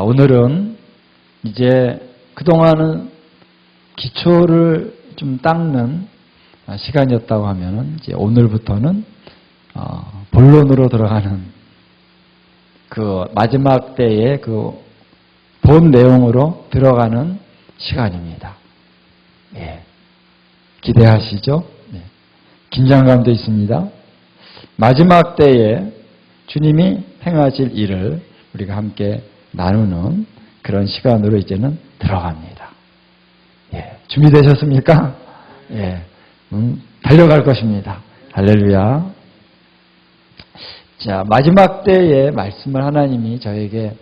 오늘은 이제 그동안은 기초를 좀 닦는 시간이었다고 하면은 이제 오늘부터는 본론으로 들어가는 그 마지막 때의 그 본 내용으로 들어가는 시간입니다. 예. 기대하시죠? 네. 긴장감도 있습니다. 마지막 때에 주님이 행하실 일을 우리가 함께 나누는 그런 시간으로 이제는 들어갑니다. 예. 준비되셨습니까? 예. 달려갈 것입니다. 할렐루야. 자, 마지막 때에 말씀을 하나님이 저에게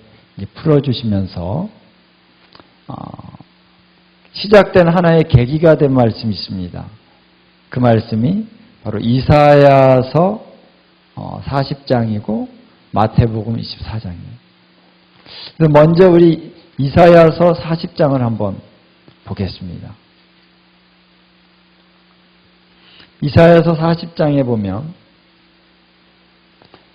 풀어주시면서 시작된 하나의 계기가 된 말씀이 있습니다. 그 말씀이 바로 이사야서 40장이고 마태복음 24장이에요. 그래서 먼저 우리 이사야서 40장을 한번 보겠습니다. 이사야서 40장에 보면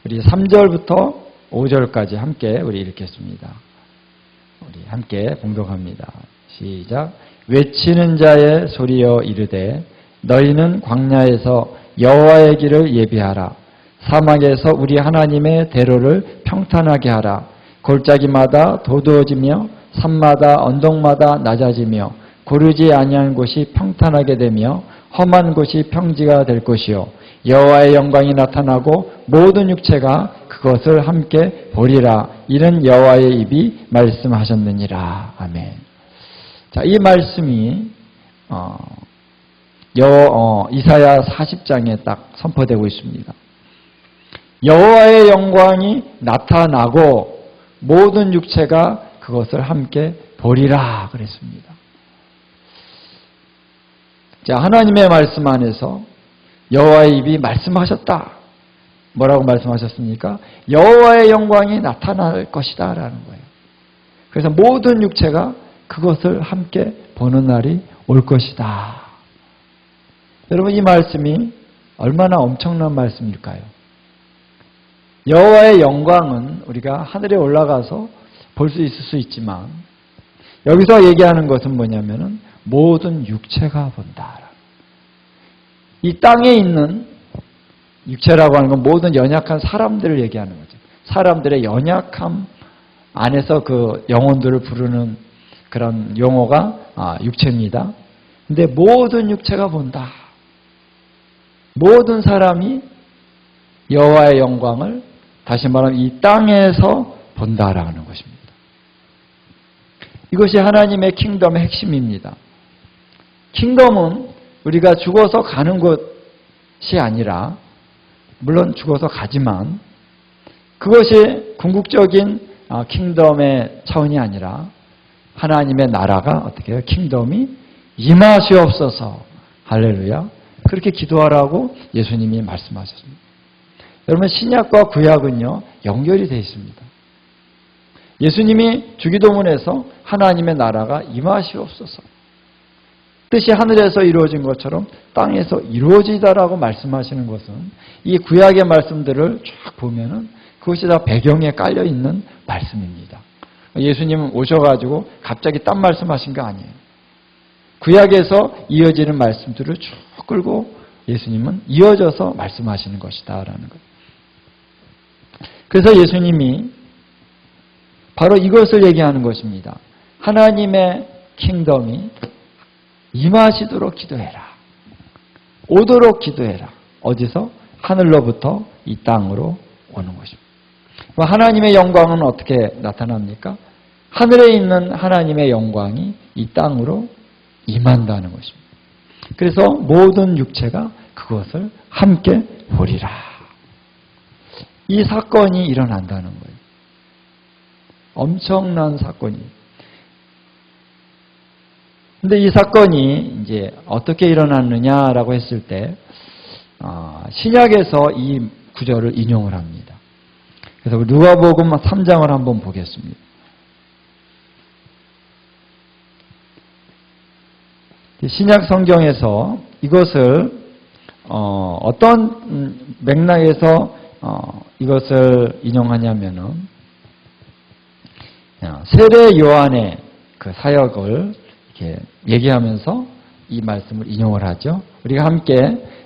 우리 3절부터 5절까지 함께 우리 읽겠습니다. 우리 함께 봉독합니다. 시작. 외치는 자의 소리여 이르되 너희는 광야에서 여호와의 길을 예비하라. 사막에서 우리 하나님의 대로를 평탄하게 하라. 골짜기마다 도두어지며 산마다 언덕마다 낮아지며 고르지 아니한 곳이 평탄하게 되며 험한 곳이 평지가 될 것이요 여호와의 영광이 나타나고 모든 육체가 그것을 함께 보리라. 이는 여호와의 입이 말씀하셨느니라. 아멘. 자, 이 말씀이 이사야 40장에 딱 선포되고 있습니다. 여호와의 영광이 나타나고 모든 육체가 그것을 함께 보리라 그랬습니다. 자, 하나님의 말씀 안에서 여호와의 입이 말씀하셨다. 뭐라고 말씀하셨습니까? 여호와의 영광이 나타날 것이다 라는 거예요. 그래서 모든 육체가 그것을 함께 보는 날이 올 것이다. 여러분, 이 말씀이 얼마나 엄청난 말씀일까요? 여호와의 영광은 우리가 하늘에 올라가서 볼 수 있을 수 있지만 여기서 얘기하는 것은 뭐냐면은 모든 육체가 본다. 이 땅에 있는 육체라고 하는 건 모든 연약한 사람들을 얘기하는 거죠. 사람들의 연약함 안에서 그 영혼들을 부르는 그런 용어가 육체입니다. 근데 모든 육체가 본다. 모든 사람이 여호와의 영광을 다시 말하면 이 땅에서 본다라는 것입니다. 이것이 하나님의 킹덤의 핵심입니다. 킹덤은 우리가 죽어서 가는 것이 아니라 물론 죽어서 가지만 그것이 궁극적인 킹덤의 차원이 아니라 하나님의 나라가 어떻게 해요? 킹덤이 임하시옵소서. 할렐루야. 그렇게 기도하라고 예수님이 말씀하셨습니다. 여러분, 신약과 구약은요 연결이 되어 있습니다. 예수님이 주기도문에서 하나님의 나라가 임하시옵소서. 뜻이 하늘에서 이루어진 것처럼 땅에서 이루어지다라고 말씀하시는 것은 이 구약의 말씀들을 쫙 보면은 그것이 다 배경에 깔려 있는 말씀입니다. 예수님은 오셔가지고 갑자기 딴 말씀하신 거 아니에요. 구약에서 이어지는 말씀들을 쭉 끌고 예수님은 이어져서 말씀하시는 것이다라는 거예요. 그래서 예수님이 바로 이것을 얘기하는 것입니다. 하나님의 킹덤이 임하시도록 기도해라. 오도록 기도해라. 어디서? 하늘로부터 이 땅으로 오는 것입니다. 하나님의 영광은 어떻게 나타납니까? 하늘에 있는 하나님의 영광이 이 땅으로 임한다는 것입니다. 그래서 모든 육체가 그것을 함께 보리라. 이 사건이 일어난다는 거예요. 엄청난 사건이. 근데 이 사건이 이제 어떻게 일어났느냐라고 했을 때 신약에서 이 구절을 인용을 합니다. 그래서 누가복음 3장을 한번 보겠습니다. 신약 성경에서 이것을 어떤 맥락에서 이것을 인용하냐면은 세례 요한의 그 사역을 이렇게 얘기하면서 이 말씀을 인용을 하죠. 우리가 함께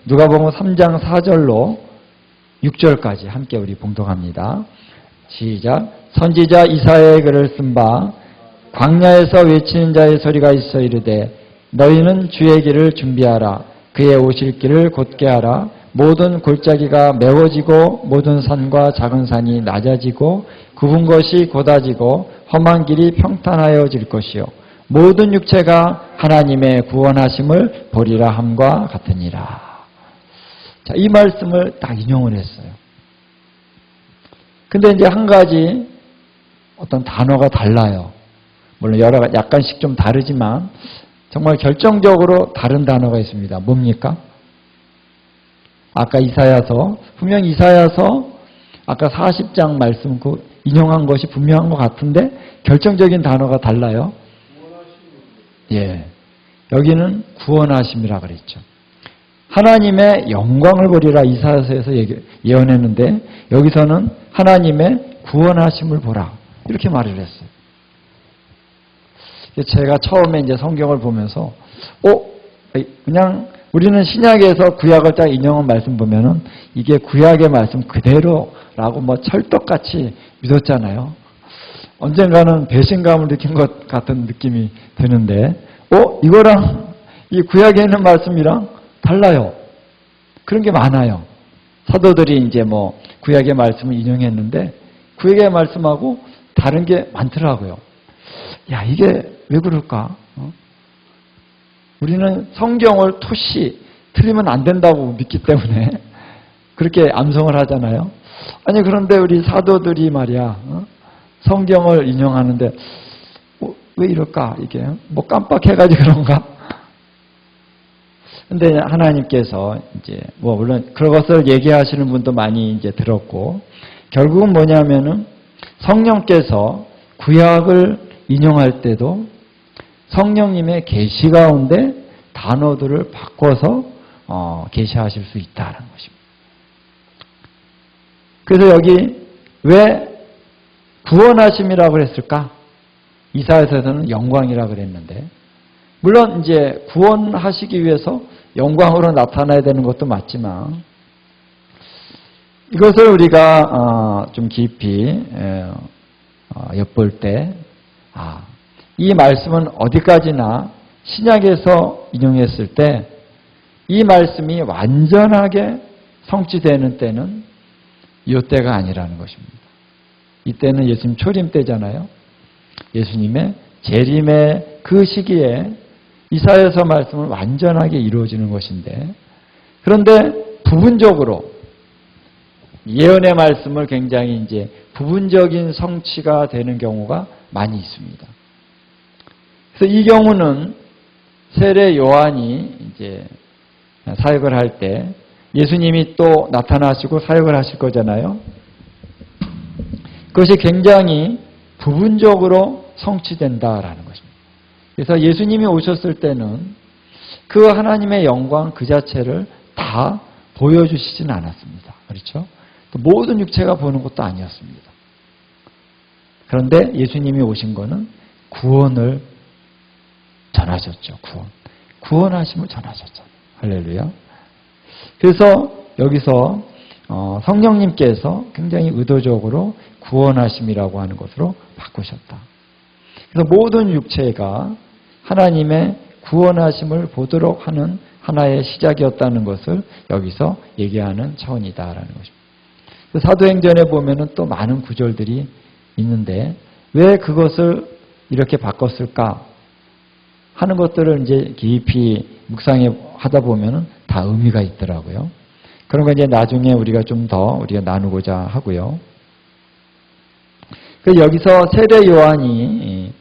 누가복음 3장 4절로 6절까지 함께 우리 봉독합니다. 시작. 선지자 이사야의 글을 쓴 바 광야에서 외치는 자의 소리가 있어 이르되 너희는 주의 길을 준비하라. 그의 오실 길을 곧게 하라. 모든 골짜기가 메워지고 모든 산과 작은 산이 낮아지고 굽은 것이 곧아지고 험한 길이 평탄하여질 것이요 모든 육체가 하나님의 구원하심을 보리라 함과 같으니라. 자, 이 말씀을 딱 인용을 했어요. 근데 이제 한 가지 어떤 단어가 달라요. 물론 여러 가지 약간씩 좀 다르지만 정말 결정적으로 다른 단어가 있습니다. 뭡니까? 아까 이사야서, 분명 이사야서 아까 40장 말씀 그 인용한 것이 분명한 것 같은데 결정적인 단어가 달라요. 예, 여기는 구원하심이라 그랬죠. 하나님의 영광을 보리라 이사야서에서 예언했는데 여기서는 하나님의 구원하심을 보라 이렇게 말을 했어요. 제가 처음에 이제 성경을 보면서 그냥 우리는 신약에서 구약을 딱 인용한 말씀 보면은 이게 구약의 말씀 그대로라고 뭐 철떡같이 믿었잖아요. 언젠가는 배신감을 느낀 것 같은 느낌이 드는데 이거랑 이 구약에 있는 말씀이랑 달라요. 그런 게 많아요. 사도들이 이제 뭐 구약의 말씀을 인용했는데 구약의 말씀하고 다른 게 많더라고요. 야, 이게 왜 그럴까? 우리는 성경을 토시 틀리면 안 된다고 믿기 때문에 그렇게 암송을 하잖아요. 아니 그런데 우리 사도들이 말이야 성경을 인용하는데 왜 이럴까 이게 뭐 깜빡해가지고 그런가? 근데 하나님께서 이제 뭐 물론 그것을 얘기하시는 분도 많이 이제 들었고 결국은 뭐냐면은 성령께서 구약을 인용할 때도 성령님의 계시 가운데 단어들을 바꿔서 계시하실 수 있다는 것입니다. 그래서 여기 왜 구원하심이라고 그랬을까? 이사야서에서는 영광이라고 그랬는데 물론 이제 구원하시기 위해서 영광으로 나타나야 되는 것도 맞지만 이것을 우리가 좀 깊이 엿볼 때 이 말씀은 어디까지나 신약에서 인용했을 때 이 말씀이 완전하게 성취되는 때는 이때가 아니라는 것입니다. 이때는 예수님 초림 때잖아요. 예수님의 재림의 그 시기에 이사야서 말씀은 완전하게 이루어지는 것인데 그런데 부분적으로 예언의 말씀을 굉장히 이제 부분적인 성취가 되는 경우가 많이 있습니다. 그래서 이 경우는 세례 요한이 이제 사역을 할 때 예수님이 또 나타나시고 사역을 하실 거잖아요. 그것이 굉장히 부분적으로 성취된다라는 것입니다. 그래서 예수님이 오셨을 때는 그 하나님의 영광 그 자체를 다 보여주시진 않았습니다. 그렇죠? 또 모든 육체가 보는 것도 아니었습니다. 그런데 예수님이 오신 거는 구원을 전하셨죠. 구원하심을 전하셨잖아요. 할렐루야. 그래서 여기서 성령님께서 굉장히 의도적으로 구원하심이라고 하는 것으로 바꾸셨다. 그래서 모든 육체가 하나님의 구원하심을 보도록 하는 하나의 시작이었다는 것을 여기서 얘기하는 차원이다라는 것입니다. 사도행전에 보면은 또 많은 구절들이 있는데 왜 그것을 이렇게 바꿨을까 하는 것들을 이제 깊이 묵상해 하다 보면은 다 의미가 있더라고요. 그런 거 이제 나중에 우리가 좀 더 우리가 나누고자 하고요. 그래서 여기서 세례 요한이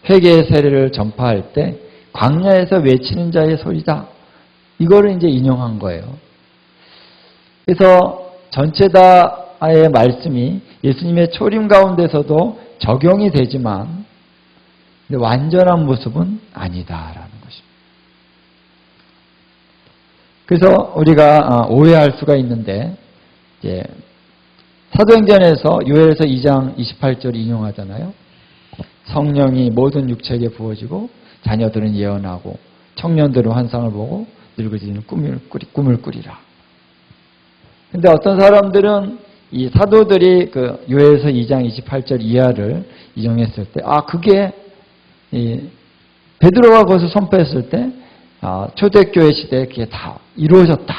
회개의 세례를 전파할 때 광야에서 외치는 자의 소리다. 이거를 이제 인용한 거예요. 그래서 전체 다의 말씀이 예수님의 초림 가운데서도 적용이 되지만 완전한 모습은 아니다라는 것입니다. 그래서 우리가 오해할 수가 있는데 이제 사도행전에서 요엘서 2장 28절 인용하잖아요. 성령이 모든 육체에게 부어지고 자녀들은 예언하고 청년들은 환상을 보고 늙어지는 꿈을 꾸리라. 근데 어떤 사람들은 이 사도들이 그 요엘서 2장 28절 이하를 인용했을 때, 그게 베드로가 거기서 선포했을 때, 초대교회 시대에 그게 다 이루어졌다.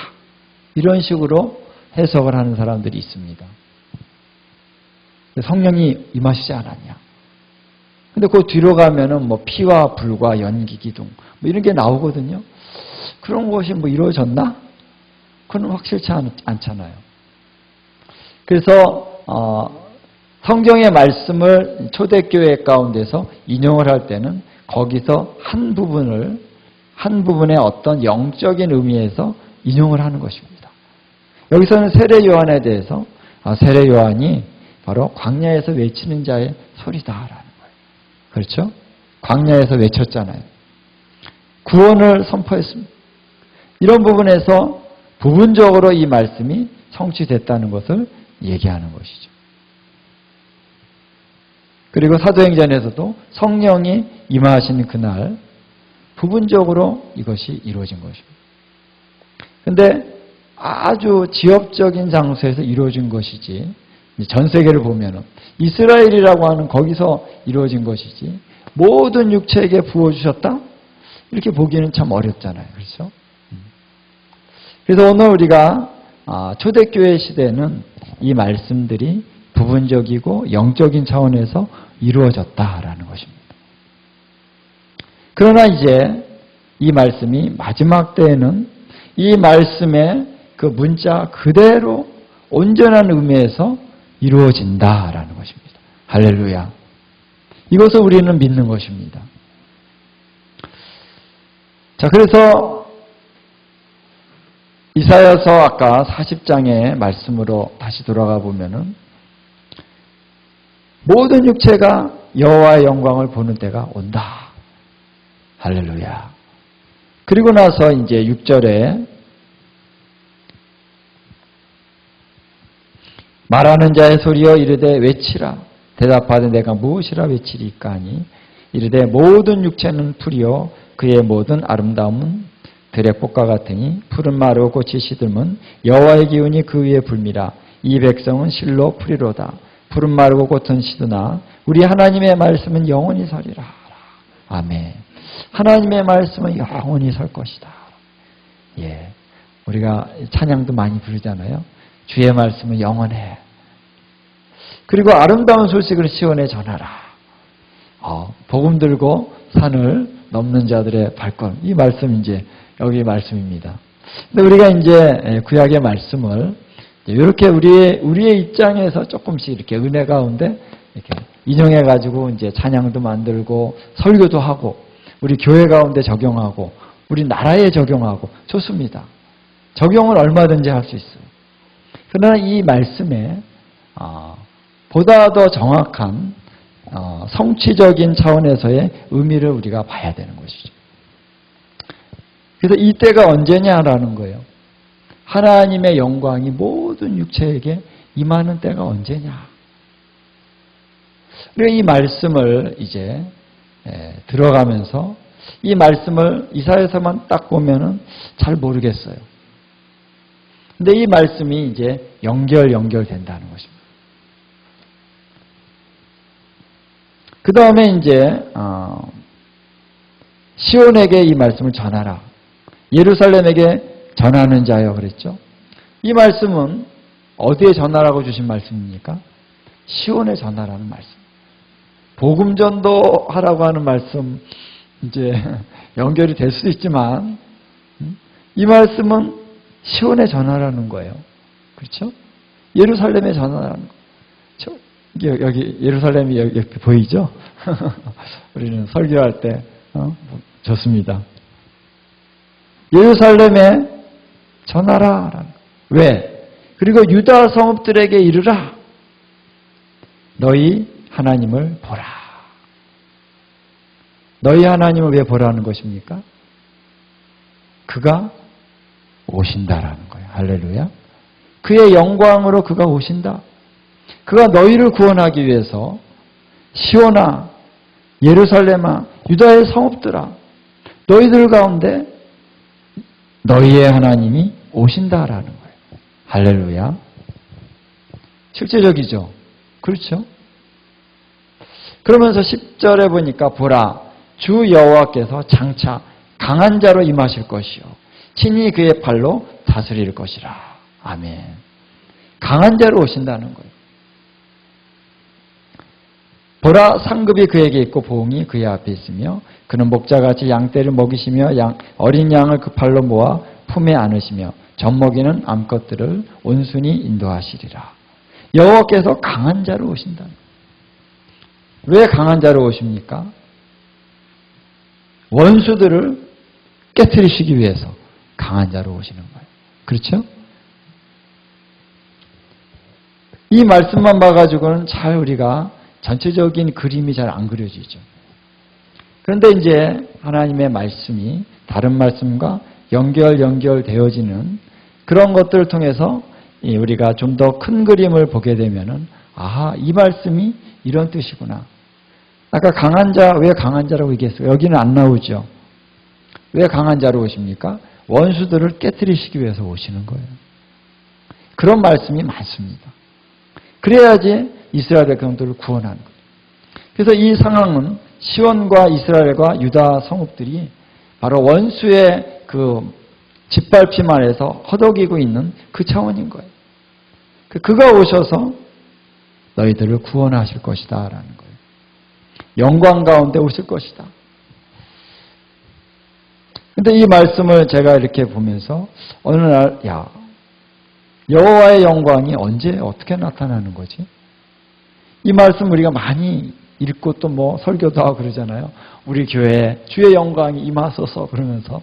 이런 식으로 해석을 하는 사람들이 있습니다. 성령이 임하시지 않았냐. 근데 그 뒤로 가면은 뭐 피와 불과 연기 기둥 뭐 이런 게 나오거든요. 그런 것이 뭐 이루어졌나? 그건 확실치 않잖아요. 그래서 성경의 말씀을 초대교회 가운데서 인용을 할 때는 거기서 한 부분의 어떤 영적인 의미에서 인용을 하는 것입니다. 여기서는 세례 요한에 대해서 세례 요한이 바로 광야에서 외치는 자의 소리다라는 거예요. 그렇죠? 광야에서 외쳤잖아요. 구원을 선포했습니다. 이런 부분에서 부분적으로 이 말씀이 성취됐다는 것을 얘기하는 것이죠. 그리고 사도행전에서도 성령이 임하신 그날 부분적으로 이것이 이루어진 것입니다. 그런데 아주 지역적인 장소에서 이루어진 것이지, 전 세계를 보면은 이스라엘이라고 하는 거기서 이루어진 것이지 모든 육체에게 부어주셨다? 이렇게 보기는 참 어렵잖아요. 그렇죠? 그래서 오늘 우리가 초대교회 시대는 이 말씀들이 부분적이고 영적인 차원에서 이루어졌다라는 것입니다. 그러나 이제 이 말씀이 마지막 때에는 이 말씀의 그 문자 그대로 온전한 의미에서 이루어진다라는 것입니다. 할렐루야. 이것을 우리는 믿는 것입니다. 자, 그래서 이사야서 아까 40장의 말씀으로 다시 돌아가 보면은 모든 육체가 여호와의 영광을 보는 때가 온다. 할렐루야. 그리고 나서 이제 6절에 말하는 자의 소리여 이르되 외치라. 대답하되 내가 무엇이라 외치리까 하니 이르되 모든 육체는 풀이요 그의 모든 아름다움은 들의 꽃과 같으니 푸른 마르고 꽃이 시들면 여호와의 기운이 그 위에 불미라. 이 백성은 실로 풀이로다. 푸른 마르고 꽃은 시드나 우리 하나님의 말씀은 영원히 서리라. 아멘. 하나님의 말씀은 영원히 설 것이다. 예, 우리가 찬양도 많이 부르잖아요. 주의 말씀은 영원해. 그리고 아름다운 소식을 시온에 전하라. 복음 들고 산을 넘는 자들의 발걸음. 이 말씀 이제 여기 말씀입니다. 근데 우리가 이제 구약의 말씀을 이렇게 우리의 입장에서 조금씩 이렇게 은혜 가운데 이렇게 인용해 가지고 이제 찬양도 만들고 설교도 하고 우리 교회 가운데 적용하고 우리 나라에 적용하고 좋습니다. 적용을 얼마든지 할 수 있어요. 그러나 이 말씀에 보다 더 정확한 성취적인 차원에서의 의미를 우리가 봐야 되는 것이죠. 그래서 이 때가 언제냐라는 거예요. 하나님의 영광이 모든 육체에게 임하는 때가 언제냐. 그리고 이 말씀을 이제 들어가면서 이 말씀을 이사야서만 딱 보면은 잘 모르겠어요. 근데 이 말씀이 이제 연결된다는 것입니다. 그 다음에 이제 시온에게 이 말씀을 전하라. 예루살렘에게 전하는 자여 그랬죠. 이 말씀은 어디에 전하라고 주신 말씀입니까? 시온에 전하라는 말씀. 복음 전도하라고 하는 말씀 이제 연결이 될 수도 있지만 이 말씀은 시온에 전하라는 거예요. 그렇죠? 예루살렘에 전하라는 거. 여기 예루살렘이 여기 보이죠? 우리는 설교할 때 좋습니다. 예루살렘에 전하라. 왜? 그리고 유다 성읍들에게 이르라. 너희 하나님을 보라. 너희 하나님을 왜 보라는 것입니까? 그가 오신다라는 거예요. 할렐루야. 그의 영광으로 그가 오신다. 그가 너희를 구원하기 위해서 시온아 예루살렘아, 유다의 성읍들아, 너희들 가운데 너희의 하나님이 오신다라는 거예요. 할렐루야. 실제적이죠. 그렇죠? 그러면서 10절에 보니까 보라, 주 여호와께서 장차 강한 자로 임하실 것이요 친히 그의 팔로 다스릴 것이라. 아멘. 강한 자로 오신다는 거예요. 보라, 상급이 그에게 있고 보응이 그의 앞에 있으며 그는 목자같이 양떼를 먹이시며 어린 양을 그 팔로 모아 품에 안으시며 젖먹이는 암컷들을 온순히 인도하시리라. 여호와께서 강한 자로 오신다. 왜 강한 자로 오십니까? 원수들을 깨트리시기 위해서 강한 자로 오시는 거예요. 그렇죠? 이 말씀만 봐가지고는 잘 우리가 전체적인 그림이 잘 안 그려지죠. 그런데 이제 하나님의 말씀이 다른 말씀과 연결되어지는 그런 것들을 통해서 우리가 좀 더 큰 그림을 보게 되면은 아하, 이 말씀이 이런 뜻이구나. 아까 강한 자, 왜 강한 자라고 얘기했어요? 여기는 안 나오죠. 왜 강한 자로 오십니까? 원수들을 깨뜨리시기 위해서 오시는 거예요. 그런 말씀이 많습니다. 그래야지 이스라엘 백성들을 구원하는 거예요. 그래서 이 상황은 시온과 이스라엘과 유다 성읍들이 바로 원수의 그 짓밟힘 안에서 허덕이고 있는 그 차원인 거예요. 그가 오셔서 너희들을 구원하실 것이다 라는 거예요. 영광 가운데 오실 것이다. 근데 이 말씀을 제가 이렇게 보면서 어느 날 여호와의 영광이 언제 어떻게 나타나는 거지? 이 말씀 우리가 많이 읽고 또 뭐 설교도 하고 그러잖아요. 우리 교회에 주의 영광이 임하소서 그러면서.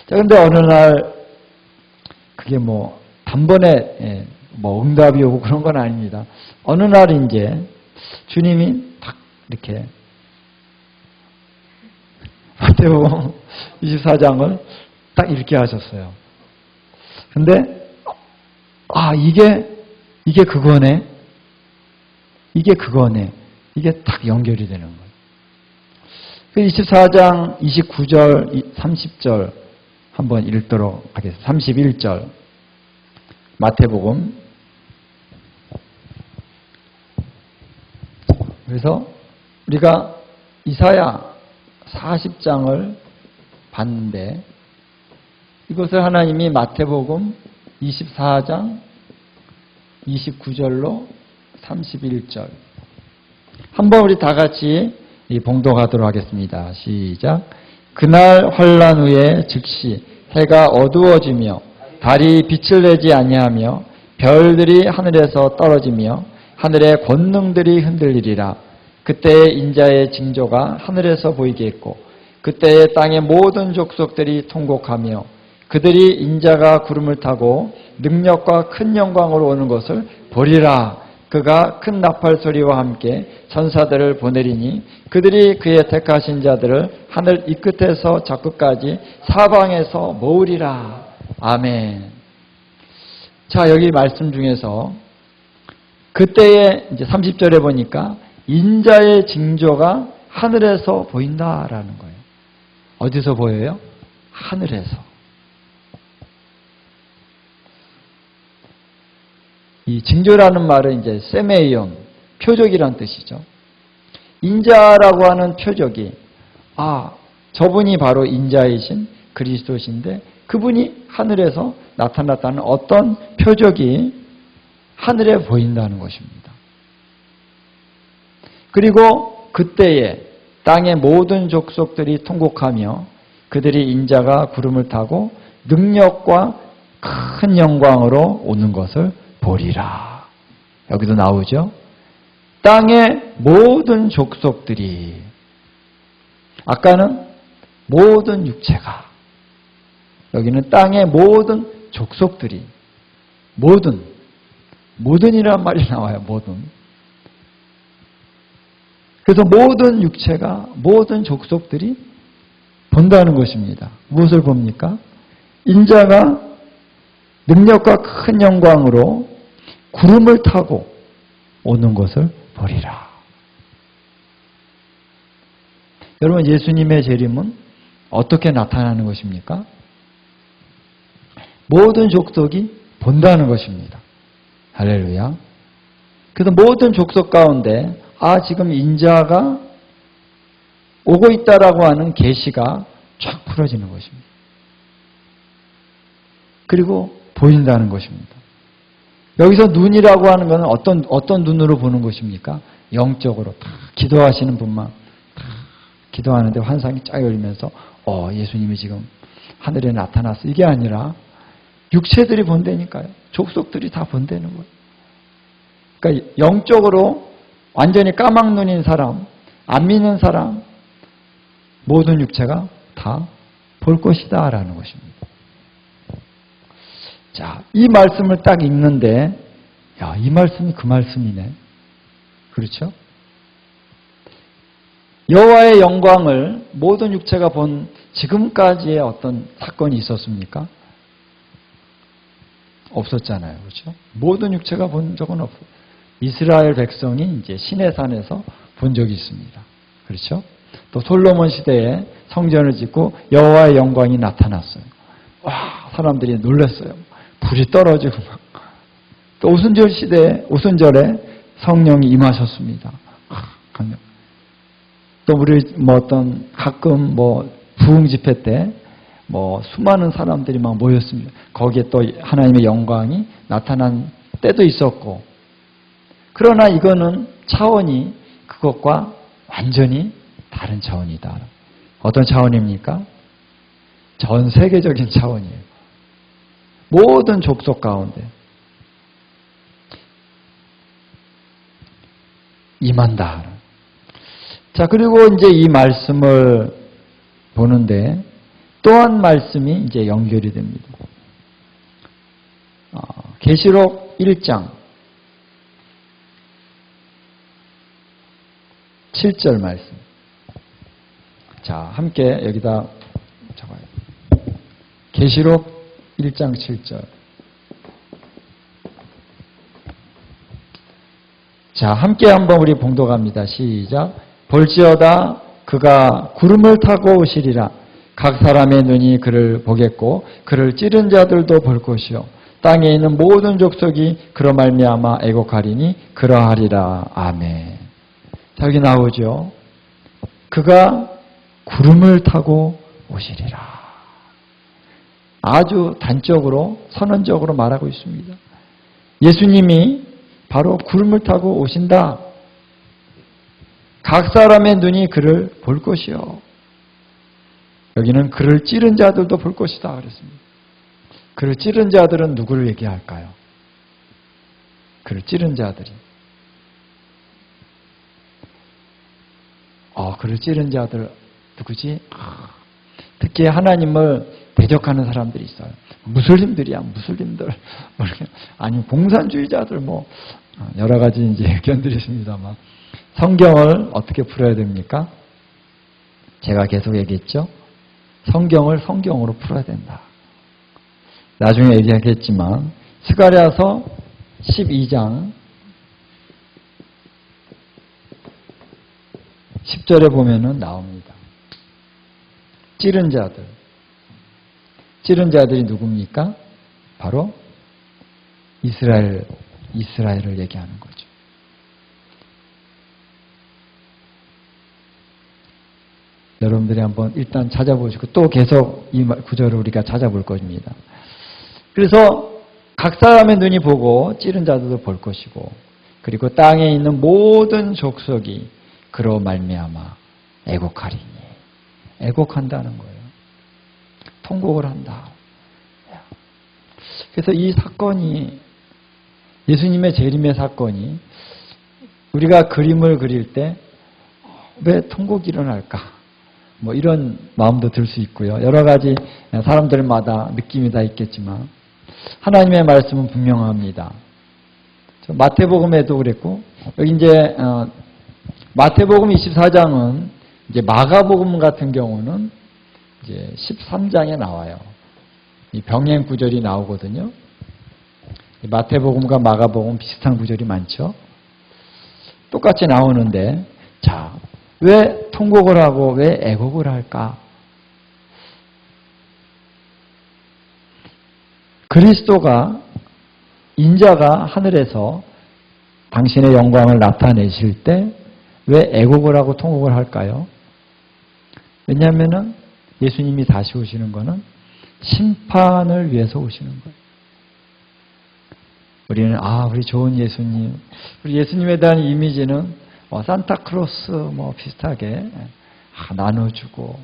자, 근데 어느 날 그게 뭐 단번에 뭐 응답이 오고 그런 건 아닙니다. 어느 날 이제 주님이 딱 이렇게 마태복음 24장을 딱 읽게 하셨어요. 근데 이게 그거네. 이게 그거네. 이게 딱 연결이 되는 거예요. 24장 29절, 30절 한번 읽도록 하겠습니다. 31절 마태복음. 그래서 우리가 이사야 40장을 봤는데 이것을 하나님이 마태복음 24장 29절로 31절 한번 우리 다 같이 봉독하도록 하겠습니다. 시작. 그날 환난 후에 즉시 해가 어두워지며 달이 빛을 내지 아니하며 별들이 하늘에서 떨어지며 하늘의 권능들이 흔들리리라. 그때의 인자의 징조가 하늘에서 보이겠고 그때의 땅의 모든 족속들이 통곡하며 그들이 인자가 구름을 타고 능력과 큰 영광으로 오는 것을 보리라. 그가 큰 나팔 소리와 함께 천사들을 보내리니 그들이 그의 택하신 자들을 하늘 이 끝에서 저 끝까지 사방에서 모으리라. 아멘. 자, 여기 말씀 중에서 그때에 이제 30절에 보니까 인자의 징조가 하늘에서 보인다라는 거예요. 어디서 보여요? 하늘에서. 이 징조라는 말은 이제 세메이온, 표적이란 뜻이죠. 인자라고 하는 표적이 저분이 바로 인자이신 그리스도신데 그분이 하늘에서 나타났다는 어떤 표적이 하늘에 보인다는 것입니다. 그리고 그때에 땅의 모든 족속들이 통곡하며 그들이 인자가 구름을 타고 능력과 큰 영광으로 오는 것을 보리라. 여기도 나오죠. 땅의 모든 족속들이, 아까는 모든 육체가, 여기는 땅의 모든 족속들이, 모든이란 말이 나와요. 모든. 그래서 모든 육체가, 모든 족속들이 본다는 것입니다. 무엇을 봅니까? 인자가 능력과 큰 영광으로 구름을 타고 오는 것을 보리라. 여러분, 예수님의 재림은 어떻게 나타나는 것입니까? 모든 족속이 본다는 것입니다. 할렐루야. 그래서 모든 족속 가운데 지금 인자가 오고 있다라고 하는 계시가 쫙 풀어지는 것입니다. 그리고 보인다는 것입니다. 여기서 눈이라고 하는 것은 어떤 눈으로 보는 것입니까? 영적으로 다 기도하시는 분만 다 기도하는데 환상이 쫙 열리면서 예수님이 지금 하늘에 나타났어. 이게 아니라 육체들이 본다니까요. 족속들이 다 본다는 거예요. 그러니까 영적으로 완전히 까막눈인 사람, 안 믿는 사람, 모든 육체가 다 볼 것이다 라는 것입니다. 자, 이 말씀을 딱 읽는데 이 말씀이 그 말씀이네. 그렇죠? 여호와의 영광을 모든 육체가 본 지금까지의 어떤 사건이 있었습니까? 없었잖아요. 그렇죠? 모든 육체가 본 적은 없어요. 이스라엘 백성이 이제 시내산에서 본 적이 있습니다. 그렇죠? 또 솔로몬 시대에 성전을 짓고 여호와의 영광이 나타났어요. 와, 사람들이 놀랐어요. 불이 떨어지고 막. 또 오순절 시대에 오순절에 성령이 임하셨습니다. 또 우리 가끔 부흥 집회 때 수많은 사람들이 막 모였습니다. 거기에 또 하나님의 영광이 나타난 때도 있었고, 그러나 이거는 차원이 그것과 완전히 다른 차원이다. 어떤 차원입니까? 전 세계적인 차원이에요. 모든 족속 가운데 임한다. 자, 그리고 이제 이 말씀을 보는데 또 한 말씀이 이제 연결이 됩니다. 계시록 1장 7절 말씀. 자, 함께 여기다 적어요. 계시록 1장 7절. 자, 함께 한번 우리 봉독합니다. 시작. 볼지어다 그가 구름을 타고 오시리라. 각 사람의 눈이 그를 보겠고 그를 찌른 자들도 볼 것이요 땅에 있는 모든 족속이 그로 말미암아 애곡하리니 그러하리라. 아멘. 자, 여기 나오죠. 그가 구름을 타고 오시리라. 아주 단적으로 선언적으로 말하고 있습니다. 예수님이 바로 구름을 타고 오신다. 각 사람의 눈이 그를 볼 것이요. 여기는 그를 찌른 자들도 볼 것이다 그랬습니다. 그를 찌른 자들은 누구를 얘기할까요? 그를 찌른 자들이. 그를 찌른 자들 누구지? 특히 하나님을 대적하는 사람들이 있어요. 무슬림들이야, 무슬림들. 아니면 공산주의자들 여러 가지 이제 의견들이 있습니다만. 성경을 어떻게 풀어야 됩니까? 제가 계속 얘기했죠. 성경을 성경으로 풀어야 된다. 나중에 얘기하겠지만 스가랴서 12장 10절에 보면은 나옵니다. 찌른 자들. 찌른 자들이 누굽니까? 바로 이스라엘을 얘기하는 거죠. 여러분들이 한번 일단 찾아보시고 또 계속 이 구절을 우리가 찾아볼 것입니다. 그래서 각 사람의 눈이 보고 찌른 자들도 볼 것이고 그리고 땅에 있는 모든 족속이 그로 말미암아 애곡하리니. 애곡한다는 거예요. 통곡을 한다. 그래서 이 사건이 예수님의 재림의 사건이 우리가 그림을 그릴 때 왜 통곡이 일어날까? 이런 마음도 들 수 있고요. 여러 가지 사람들마다 느낌이 다 있겠지만 하나님의 말씀은 분명합니다. 마태복음에도 그랬고 여기 이제 마태복음 24장은 이제 마가복음 같은 경우는 이제 13장에 나와요. 이 병행 구절이 나오거든요. 마태복음과 마가복음 비슷한 구절이 많죠. 똑같이 나오는데 자, 왜 통곡을 하고 왜 애곡을 할까? 그리스도가 인자가 하늘에서 당신의 영광을 나타내실 때 왜 애곡을 하고 통곡을 할까요? 왜냐하면 예수님이 다시 오시는 것은 심판을 위해서 오시는 거예요. 우리는 우리 좋은 예수님, 우리 예수님에 대한 이미지는 산타클로스 비슷하게 나눠주고,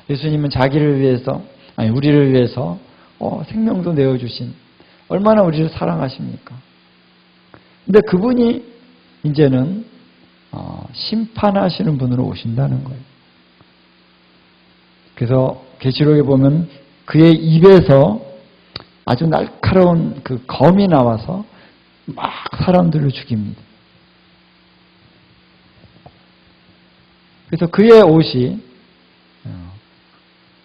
예수님은 자기를 위해서, 우리를 위해서 생명도 내어주신, 얼마나 우리를 사랑하십니까? 근데 그분이 이제는 심판하시는 분으로 오신다는 거예요. 그래서 계시록에 보면 그의 입에서 아주 날카로운 그 검이 나와서 막 사람들을 죽입니다. 그래서 그의 옷이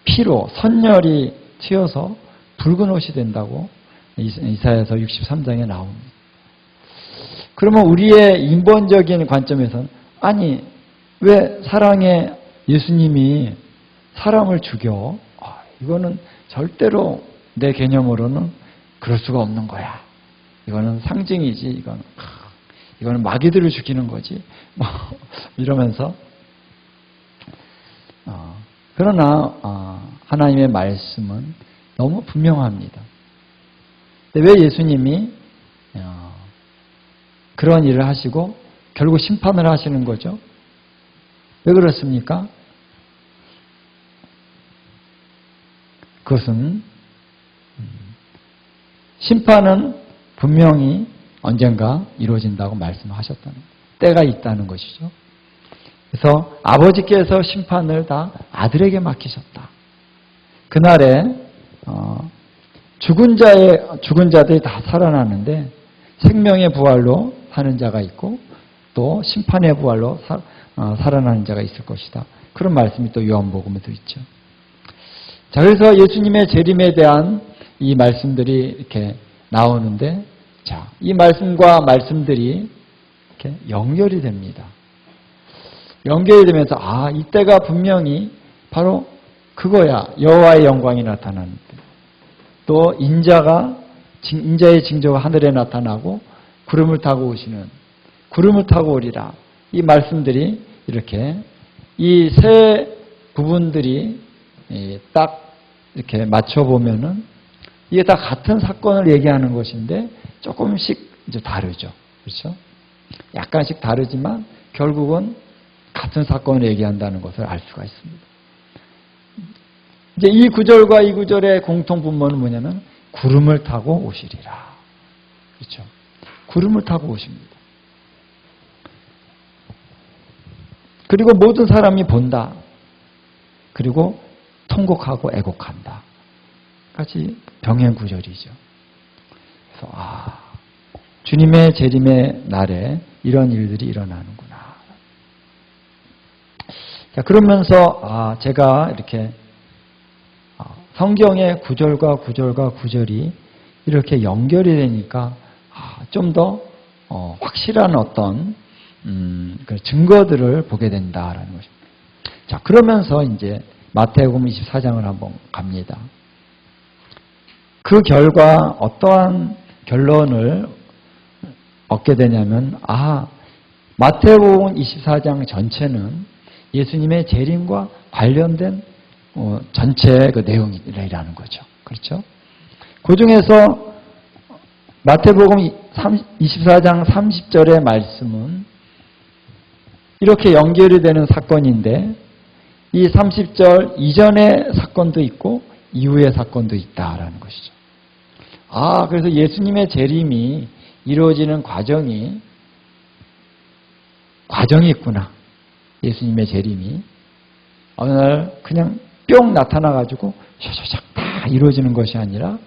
피로 선열이 튀어서 붉은 옷이 된다고 이사야서 63장에 나옵니다. 그러면 우리의 인본적인 관점에서는 왜 사랑의 예수님이 사람을 죽여? 이거는 절대로 내 개념으로는 그럴 수가 없는 거야. 이거는 상징이지. 이거는 마귀들을 죽이는 거지. 이러면서 그러나 하나님의 말씀은 너무 분명합니다. 근데 왜 예수님이 그런 일을 하시고 결국 심판을 하시는 거죠? 왜 그렇습니까? 그것은 심판은 분명히 언젠가 이루어진다고 말씀하셨다는 때가 있다는 것이죠. 그래서 아버지께서 심판을 다 아들에게 맡기셨다. 그날에 죽은 자들이 다 살아나는데 생명의 부활로 사는 자가 있고 또 심판의 부활로 살아나는 자가 있을 것이다. 그런 말씀이 또 요한복음에도 있죠. 자, 그래서 예수님의 재림에 대한 이 말씀들이 이렇게 나오는데, 자, 이 말씀과 말씀들이 이렇게 연결이 됩니다. 연결이 되면서 이때가 분명히 바로 그거야. 여호와의 영광이 나타나는 때. 또 인자의 징조가 하늘에 나타나고 구름을 타고 오리라. 이 말씀들이 이렇게 이 세 부분들이 딱 이렇게 맞춰보면은 이게 다 같은 사건을 얘기하는 것인데 조금씩 이제 다르죠. 그렇죠? 약간씩 다르지만 결국은 같은 사건을 얘기한다는 것을 알 수가 있습니다. 이제 이 구절과 이 구절의 공통 분모는 뭐냐면 구름을 타고 오시리라. 그렇죠? 구름을 타고 오십니다. 그리고 모든 사람이 본다. 그리고 통곡하고 애곡한다. 같이 병행 구절이죠. 그래서 주님의 재림의 날에 이런 일들이 일어나는구나. 자, 그러면서 제가 이렇게 성경의 구절과 구절이 이렇게 연결이 되니까 좀 더 확실한 어떤 그 증거들을 보게 된다라는 것입니다. 자, 그러면서 이제 마태복음 24장을 한번 갑니다. 그 결과 어떠한 결론을 얻게 되냐면 마태복음 24장 전체는 예수님의 재림과 관련된 전체 그 내용이라는 거죠. 그렇죠? 그 중에서 마태복음 24장 30절의 말씀은 이렇게 연결이 되는 사건인데 이 30절 이전의 사건도 있고 이후의 사건도 있다라는 것이죠. 그래서 예수님의 재림이 이루어지는 과정이 있구나. 예수님의 재림이 어느 날 그냥 뿅 나타나가지고 샤샤샥 다 이루어지는 것이 아니라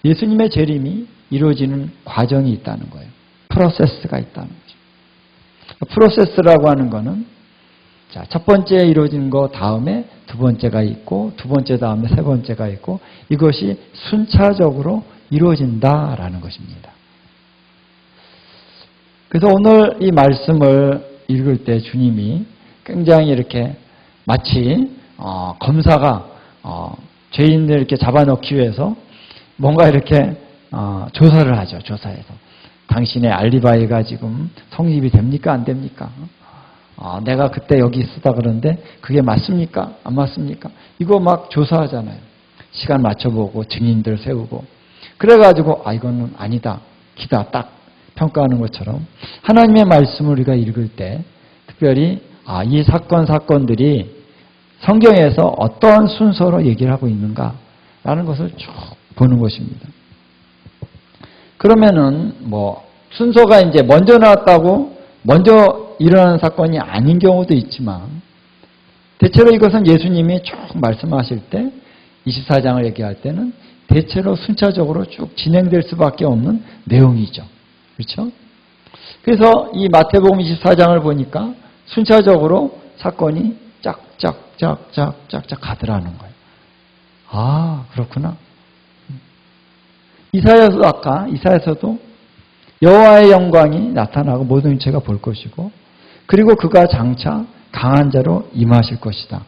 예수님의 재림이 이루어지는 과정이 있다는 거예요. 프로세스가 있다는 거죠. 프로세스라고 하는 거는 첫 번째 이루어진 거 다음에 두 번째가 있고 두 번째 다음에 세 번째가 있고 이것이 순차적으로 이루어진다라는 것입니다. 그래서 오늘 이 말씀을 읽을 때 주님이 굉장히 이렇게 마치 검사가 죄인들 이렇게 잡아넣기 위해서 뭔가 이렇게 조사를 하죠. 조사해서 당신의 알리바이가 지금 성립이 됩니까? 안 됩니까? 내가 그때 여기 있었다 그러는데 그게 맞습니까? 안 맞습니까? 이거 막 조사하잖아요. 시간 맞춰보고 증인들 세우고 그래가지고 이거는 아니다, 기다 딱 평가하는 것처럼 하나님의 말씀을 우리가 읽을 때 특별히 이 사건들이 성경에서 어떠한 순서로 얘기를 하고 있는가라는 것을 쭉 보는 것입니다. 그러면은 순서가 이제 먼저 나왔다고 먼저 일어나는 사건이 아닌 경우도 있지만 대체로 이것은 예수님이 쭉 말씀하실 때 24장을 얘기할 때는 대체로 순차적으로 쭉 진행될 수밖에 없는 내용이죠. 그렇죠? 그래서 이 마태복음 24장을 보니까 순차적으로 사건이 짝짝짝짝짝짝 가더라는 거예요. 그렇구나. 이사야서도 여호와의 영광이 나타나고 모든 육체가 볼 것이고 그리고 그가 장차 강한 자로 임하실 것이다.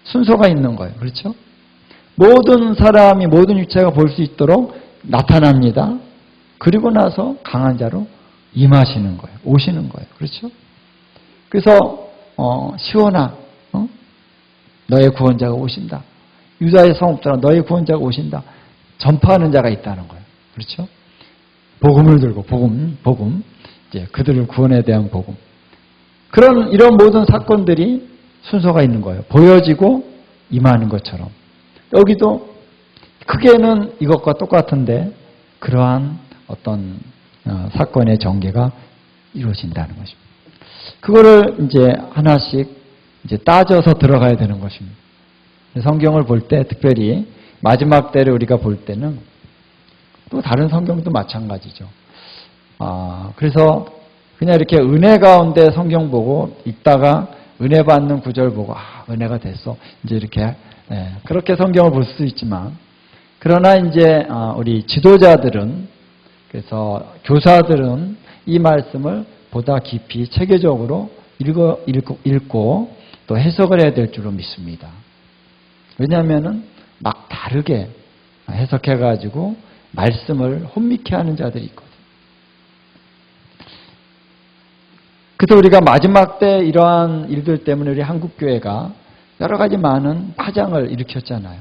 순서가 있는 거예요. 그렇죠? 모든 사람이 모든 육체가 볼 수 있도록 나타납니다. 그리고 나서 강한 자로 임하시는 거예요. 오시는 거예요. 그렇죠? 그래서 시온아 너의 구원자가 오신다. 유다의 성읍들아 너의 구원자가 오신다. 전파하는 자가 있다는 거예요. 그렇죠? 복음을 들고 복음 이제 그들을 구원에 대한 복음. 이런 모든 사건들이 순서가 있는 거예요. 보여지고 임하는 것처럼. 여기도 크게는 이것과 똑같은데 그러한 어떤 사건의 전개가 이루어진다는 것입니다. 그거를 이제 하나씩 이제 따져서 들어가야 되는 것입니다. 성경을 볼 때 특별히 마지막 때를 우리가 볼 때는 또 다른 성경도 마찬가지죠. 그래서 그냥 이렇게 은혜 가운데 성경 보고 읽다가 은혜 받는 구절 보고 은혜가 됐어. 이제 이렇게 그렇게 성경을 볼 수도 있지만 그러나 이제 우리 지도자들은 그래서 교사들은 이 말씀을 보다 깊이 체계적으로 읽고 또 해석을 해야 될 줄로 믿습니다. 왜냐하면은 막 다르게 해석해가지고 말씀을 혼미케 하는 자들이 있거든요. 그래서 우리가 마지막 때 이러한 일들 때문에 우리 한국교회가 여러 가지 많은 파장을 일으켰잖아요.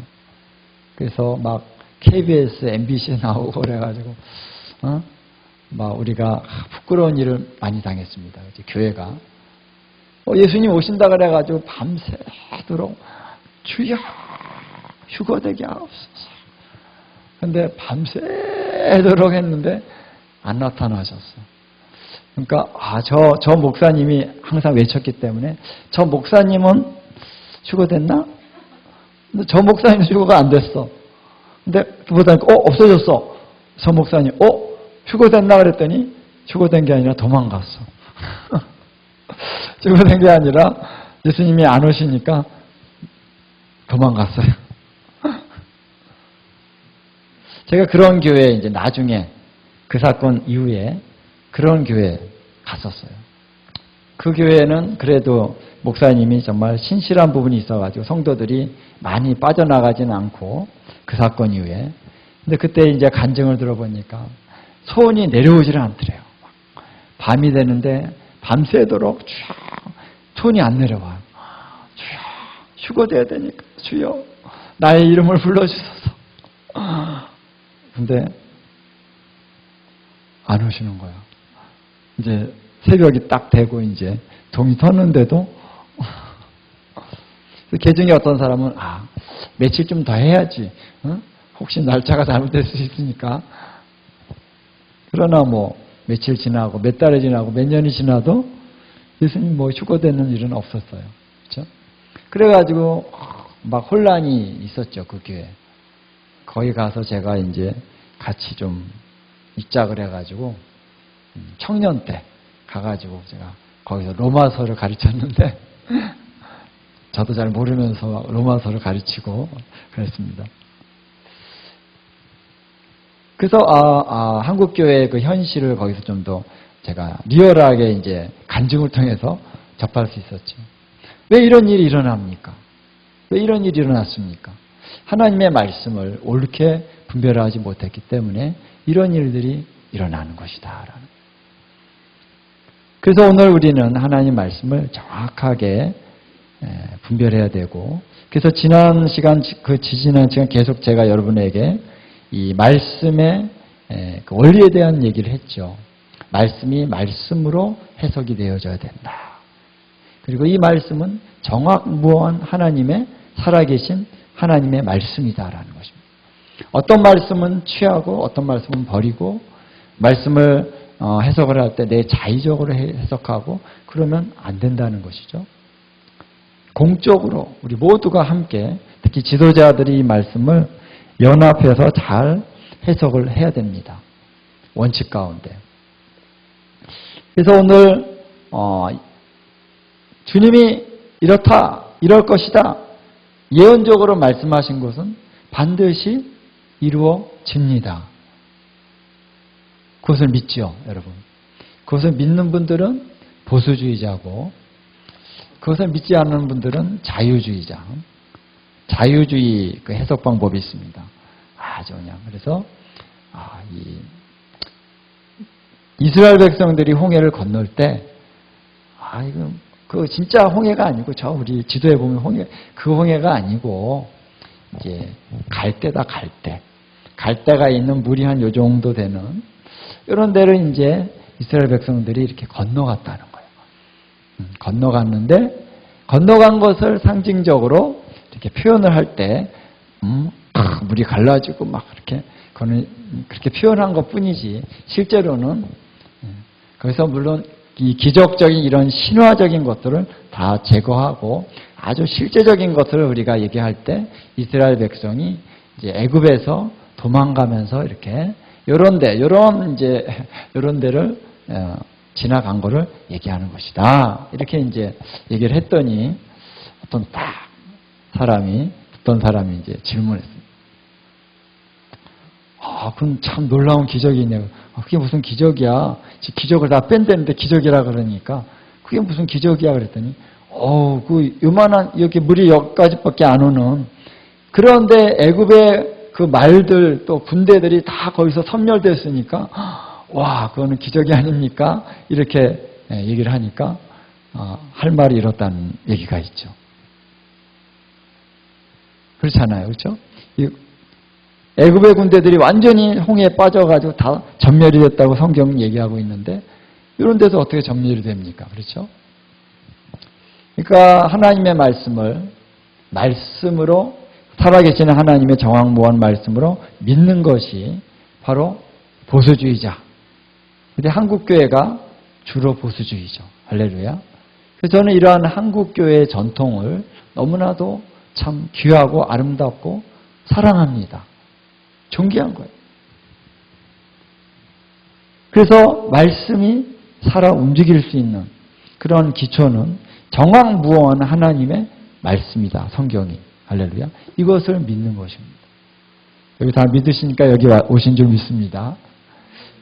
그래서 막 KBS, MBC에 나오고 그래가지고 막 우리가 부끄러운 일을 많이 당했습니다. 이제 교회가 예수님 오신다 그래가지고 밤새도록 주여 휴거되게 하옵소서. 근데 밤새도록 했는데 안 나타나셨어. 그러니까 저 목사님이 항상 외쳤기 때문에 저 목사님은 휴거됐나? 근데 저 목사님은 휴거가 안 됐어. 근데 보다니까 없어졌어. 저 목사님 휴거됐나 그랬더니 휴거된 게 아니라 도망갔어. 휴거된 게 아니라 예수님이 안 오시니까 도망갔어요. 제가 그런 교회에 이제 나중에 그 사건 이후에 그런 교회에 갔었어요. 그 교회는 그래도 목사님이 정말 신실한 부분이 있어가지고 성도들이 많이 빠져나가지는 않고 그 사건 이후에. 근데 그때 이제 간증을 들어보니까 소원이 내려오지를 않더래요. 밤이 되는데 밤새도록 손이 안 내려와요. 주여, 휴거돼야 되니까 주여 나의 이름을 불러주소서. 근데 안 오시는 거야. 이제 새벽이 딱 되고 이제 동이 텄는데도 개중에 어떤 사람은 며칠 좀 더 해야지. 혹시 날짜가 잘못될 수 있으니까. 그러나 며칠 지나고 몇 달이 지나고 몇 년이 지나도 예수님 휴거되는 일은 없었어요. 그렇죠? 그래가지고 막 혼란이 있었죠. 그 교회. 거기 가서 제가 이제 같이 좀 입작을 해가지고 청년 때 가가지고 제가 거기서 로마서를 가르쳤는데 저도 잘 모르면서 로마서를 가르치고 그랬습니다. 그래서 한국 교회의 그 현실을 거기서 좀 더 제가 리얼하게 이제 간증을 통해서 접할 수 있었죠. 왜 이런 일이 일어납니까? 왜 이런 일이 일어났습니까? 하나님의 말씀을 옳게 분별하지 못했기 때문에 이런 일들이 일어나는 것이다. 그래서 오늘 우리는 하나님 말씀을 정확하게 분별해야 되고, 그래서 지난 시간, 지난 시간 계속 제가 여러분에게 이 말씀의 그 원리에 대한 얘기를 했죠. 말씀이 말씀으로 해석이 되어져야 된다. 그리고 이 말씀은 정확무한 하나님의 살아계신 하나님의 말씀이다라는 것입니다. 어떤 말씀은 취하고 어떤 말씀은 버리고, 말씀을 해석을 할 때 내 자의적으로 해석하고 그러면 안 된다는 것이죠. 공적으로 우리 모두가 함께, 특히 지도자들이 이 말씀을 연합해서 잘 해석을 해야 됩니다. 원칙 가운데. 그래서 오늘 주님이 이렇다, 이럴 것이다 예언적으로 말씀하신 것은 반드시 이루어집니다. 그것을 믿죠, 여러분. 그것을 믿는 분들은 보수주의자고, 그것을 믿지 않는 분들은 자유주의자. 자유주의 그 해석 방법이 있습니다. 아주 그냥. 그래서 이스라엘 백성들이 홍해를 건널 때, 이거 그 진짜 홍해가 아니고, 저 우리 지도에 보면 그 홍해가 아니고 이제 갈대다, 갈대. 갈대가 있는 물이 한 요 정도 되는 이런 데를 이제 이스라엘 백성들이 이렇게 건너갔다는 거예요. 건너갔는데, 건너간 것을 상징적으로 이렇게 표현을 할 때, 물이 갈라지고 막 그렇게 표현한 것 뿐이지, 실제로는, 거기서 물론 이 기적적인 이런 신화적인 것들을 다 제거하고 아주 실제적인 것들을 우리가 얘기할 때 이스라엘 백성이 이제 애굽에서 도망가면서 이렇게 요런 데를 지나간 거를 얘기하는 것이다. 이렇게 이제 얘기를 했더니 어떤 사람이 이제 질문했습니다. 그건 참 놀라운 기적이네요. 그게 무슨 기적이야? 기적을 다 뺀다는데 기적이라 그러니까 그게 무슨 기적이야? 그랬더니 그 요만한 여기 물이 여기까지밖에 안 오는, 그런데 애굽의 그 말들 또 군대들이 다 거기서 섬멸됐으니까 그거는 기적이 아닙니까? 이렇게 얘기를 하니까 할 말이 이렇다는 얘기가 있죠. 그렇잖아요, 그렇죠? 애굽의 군대들이 완전히 홍해에 빠져가지고 다 전멸이 됐다고 성경은 얘기하고 있는데, 이런 데서 어떻게 전멸이 됩니까? 그렇죠? 그러니까 하나님의 말씀으로, 살아계시는 하나님의 정확무한 말씀으로 믿는 것이 바로 보수주의자. 근데 한국교회가 주로 보수주의죠. 할렐루야. 그래서 저는 이러한 한국교회의 전통을 너무나도 참 귀하고 아름답고 사랑합니다. 존귀한 거예요. 그래서 말씀이 살아 움직일 수 있는 그런 기초는 정확무한 하나님의 말씀이다. 성경이. 할렐루야. 이것을 믿는 것입니다. 여기 다 믿으시니까 여기 오신 줄 믿습니다.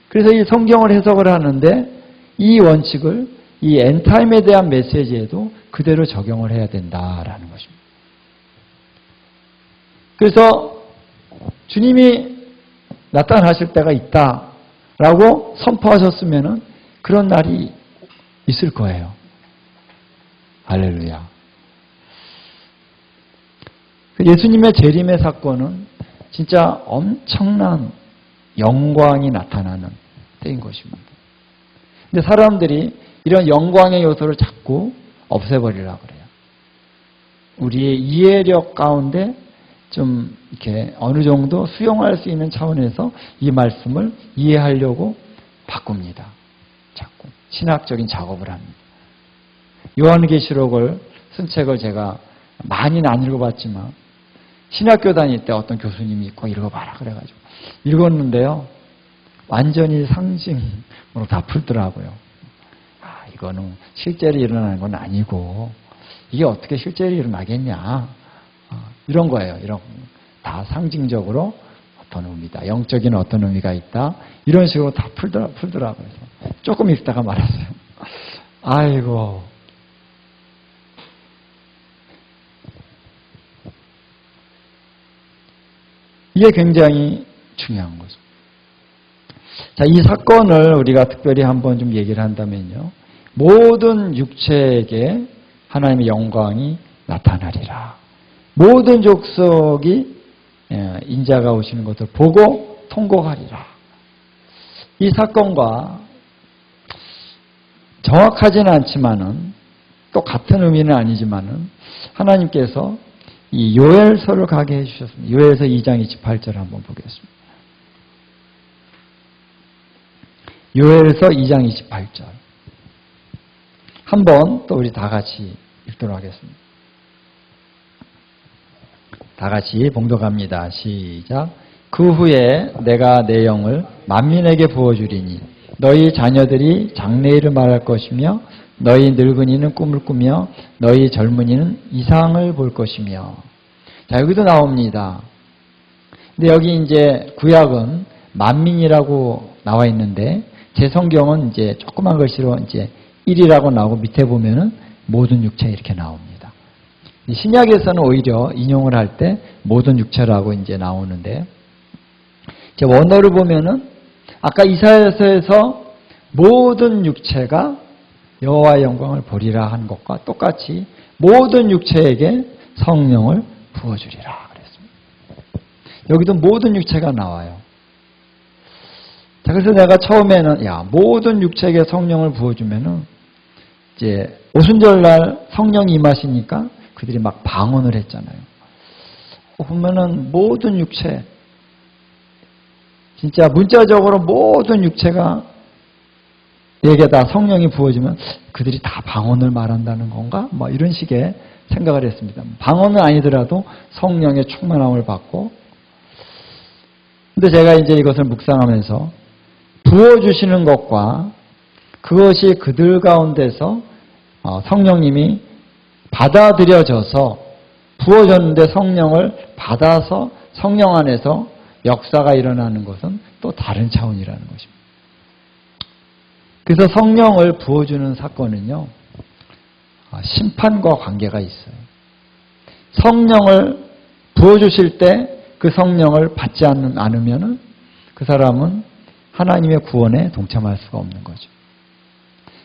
그래서 이 성경을 해석을 하는데 이 원칙을 이 엔타임에 대한 메시지에도 그대로 적용을 해야 된다라는 것입니다. 그래서 주님이 나타나실 때가 있다라고 선포하셨으면은 그런 날이 있을 거예요. 할렐루야. 예수님의 재림의 사건은 진짜 엄청난 영광이 나타나는 때인 것입니다. 근데 사람들이 이런 영광의 요소를 자꾸 없애버리려고 그래요. 우리의 이해력 가운데 좀 이렇게 어느 정도 수용할 수 있는 차원에서 이 말씀을 이해하려고 바꿉니다. 자꾸 신학적인 작업을 합니다. 요한계시록을 쓴 책을 제가 많이는 안 읽어봤지만 신학교 다닐 때 어떤 교수님이 꼭 읽어봐라 그래가지고 읽었는데요. 완전히 상징으로 다 풀더라고요. 이거는 실제로 일어나는 건 아니고 이게 어떻게 실제로 일어나겠냐. 이런 거예요. 이런 다 상징적으로 어떤 의미다. 영적인 어떤 의미가 있다. 이런 식으로 다 풀더라고요. 조금 읽다가 말았어요. 아이고. 이게 굉장히 중요한 거죠. 자, 이 사건을 우리가 특별히 한번 좀 얘기를 한다면요. 모든 육체에게 하나님의 영광이 나타나리라. 모든 족속이 인자가 오시는 것을 보고 통곡하리라. 이 사건과 정확하지는 않지만은 또 같은 의미는 아니지만은 하나님께서 이 요엘서를 가게 해주셨습니다. 요엘서 2장 28절 한번 보겠습니다. 요엘서 2장 28절. 한번 또 우리 다 같이 읽도록 하겠습니다. 다 같이 봉독합니다. 시작. 그 후에 내가 내 영을 만민에게 부어주리니 너희 자녀들이 장래일을 말할 것이며 너희 늙은이는 꿈을 꾸며 너희 젊은이는 이상을 볼 것이며. 자, 여기도 나옵니다. 근데 여기 이제 구약은 만민이라고 나와 있는데 제 성경은 이제 조그만 글씨로 이제 1이라고 나오고 밑에 보면은 모든 육체 이렇게 나옵니다. 신약에서는 오히려 인용을 할 때 모든 육체라고 이제 나오는데 제 원어를 보면은 아까 이사야서에서 모든 육체가 여호와의 영광을 보리라 한 것과 똑같이 모든 육체에게 성령을 부어주리라 그랬습니다. 여기도 모든 육체가 나와요. 자, 그래서 내가 처음에는 모든 육체에게 성령을 부어주면은 이제 오순절날 성령이 임하시니까 그들이 막 방언을 했잖아요. 보면은 모든 육체, 진짜 문자적으로 모든 육체가 내게 다 성령이 부어지면 그들이 다 방언을 말한다는 건가? 뭐 이런 식의 생각을 했습니다. 방언은 아니더라도 성령의 충만함을 받고. 근데 제가 이제 이것을 묵상하면서 부어주시는 것과 그것이 그들 가운데서 성령님이 받아들여져서 부어졌는데 성령을 받아서 성령 안에서 역사가 일어나는 것은 또 다른 차원이라는 것입니다. 그래서 성령을 부어주는 사건은요, 심판과 관계가 있어요. 성령을 부어주실 때 그 성령을 받지 않으면 그 사람은 하나님의 구원에 동참할 수가 없는 거죠.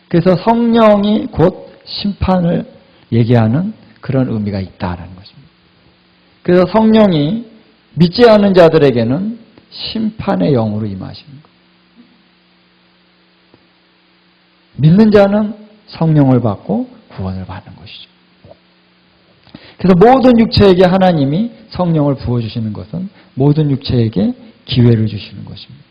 그래서 성령이 곧 심판을 얘기하는 그런 의미가 있다라는 것입니다. 그래서 성령이 믿지 않는 자들에게는 심판의 영으로 임하시는 거예요. 믿는 자는 성령을 받고 구원을 받는 것이죠. 그래서 모든 육체에게 하나님이 성령을 부어주시는 것은 모든 육체에게 기회를 주시는 것입니다.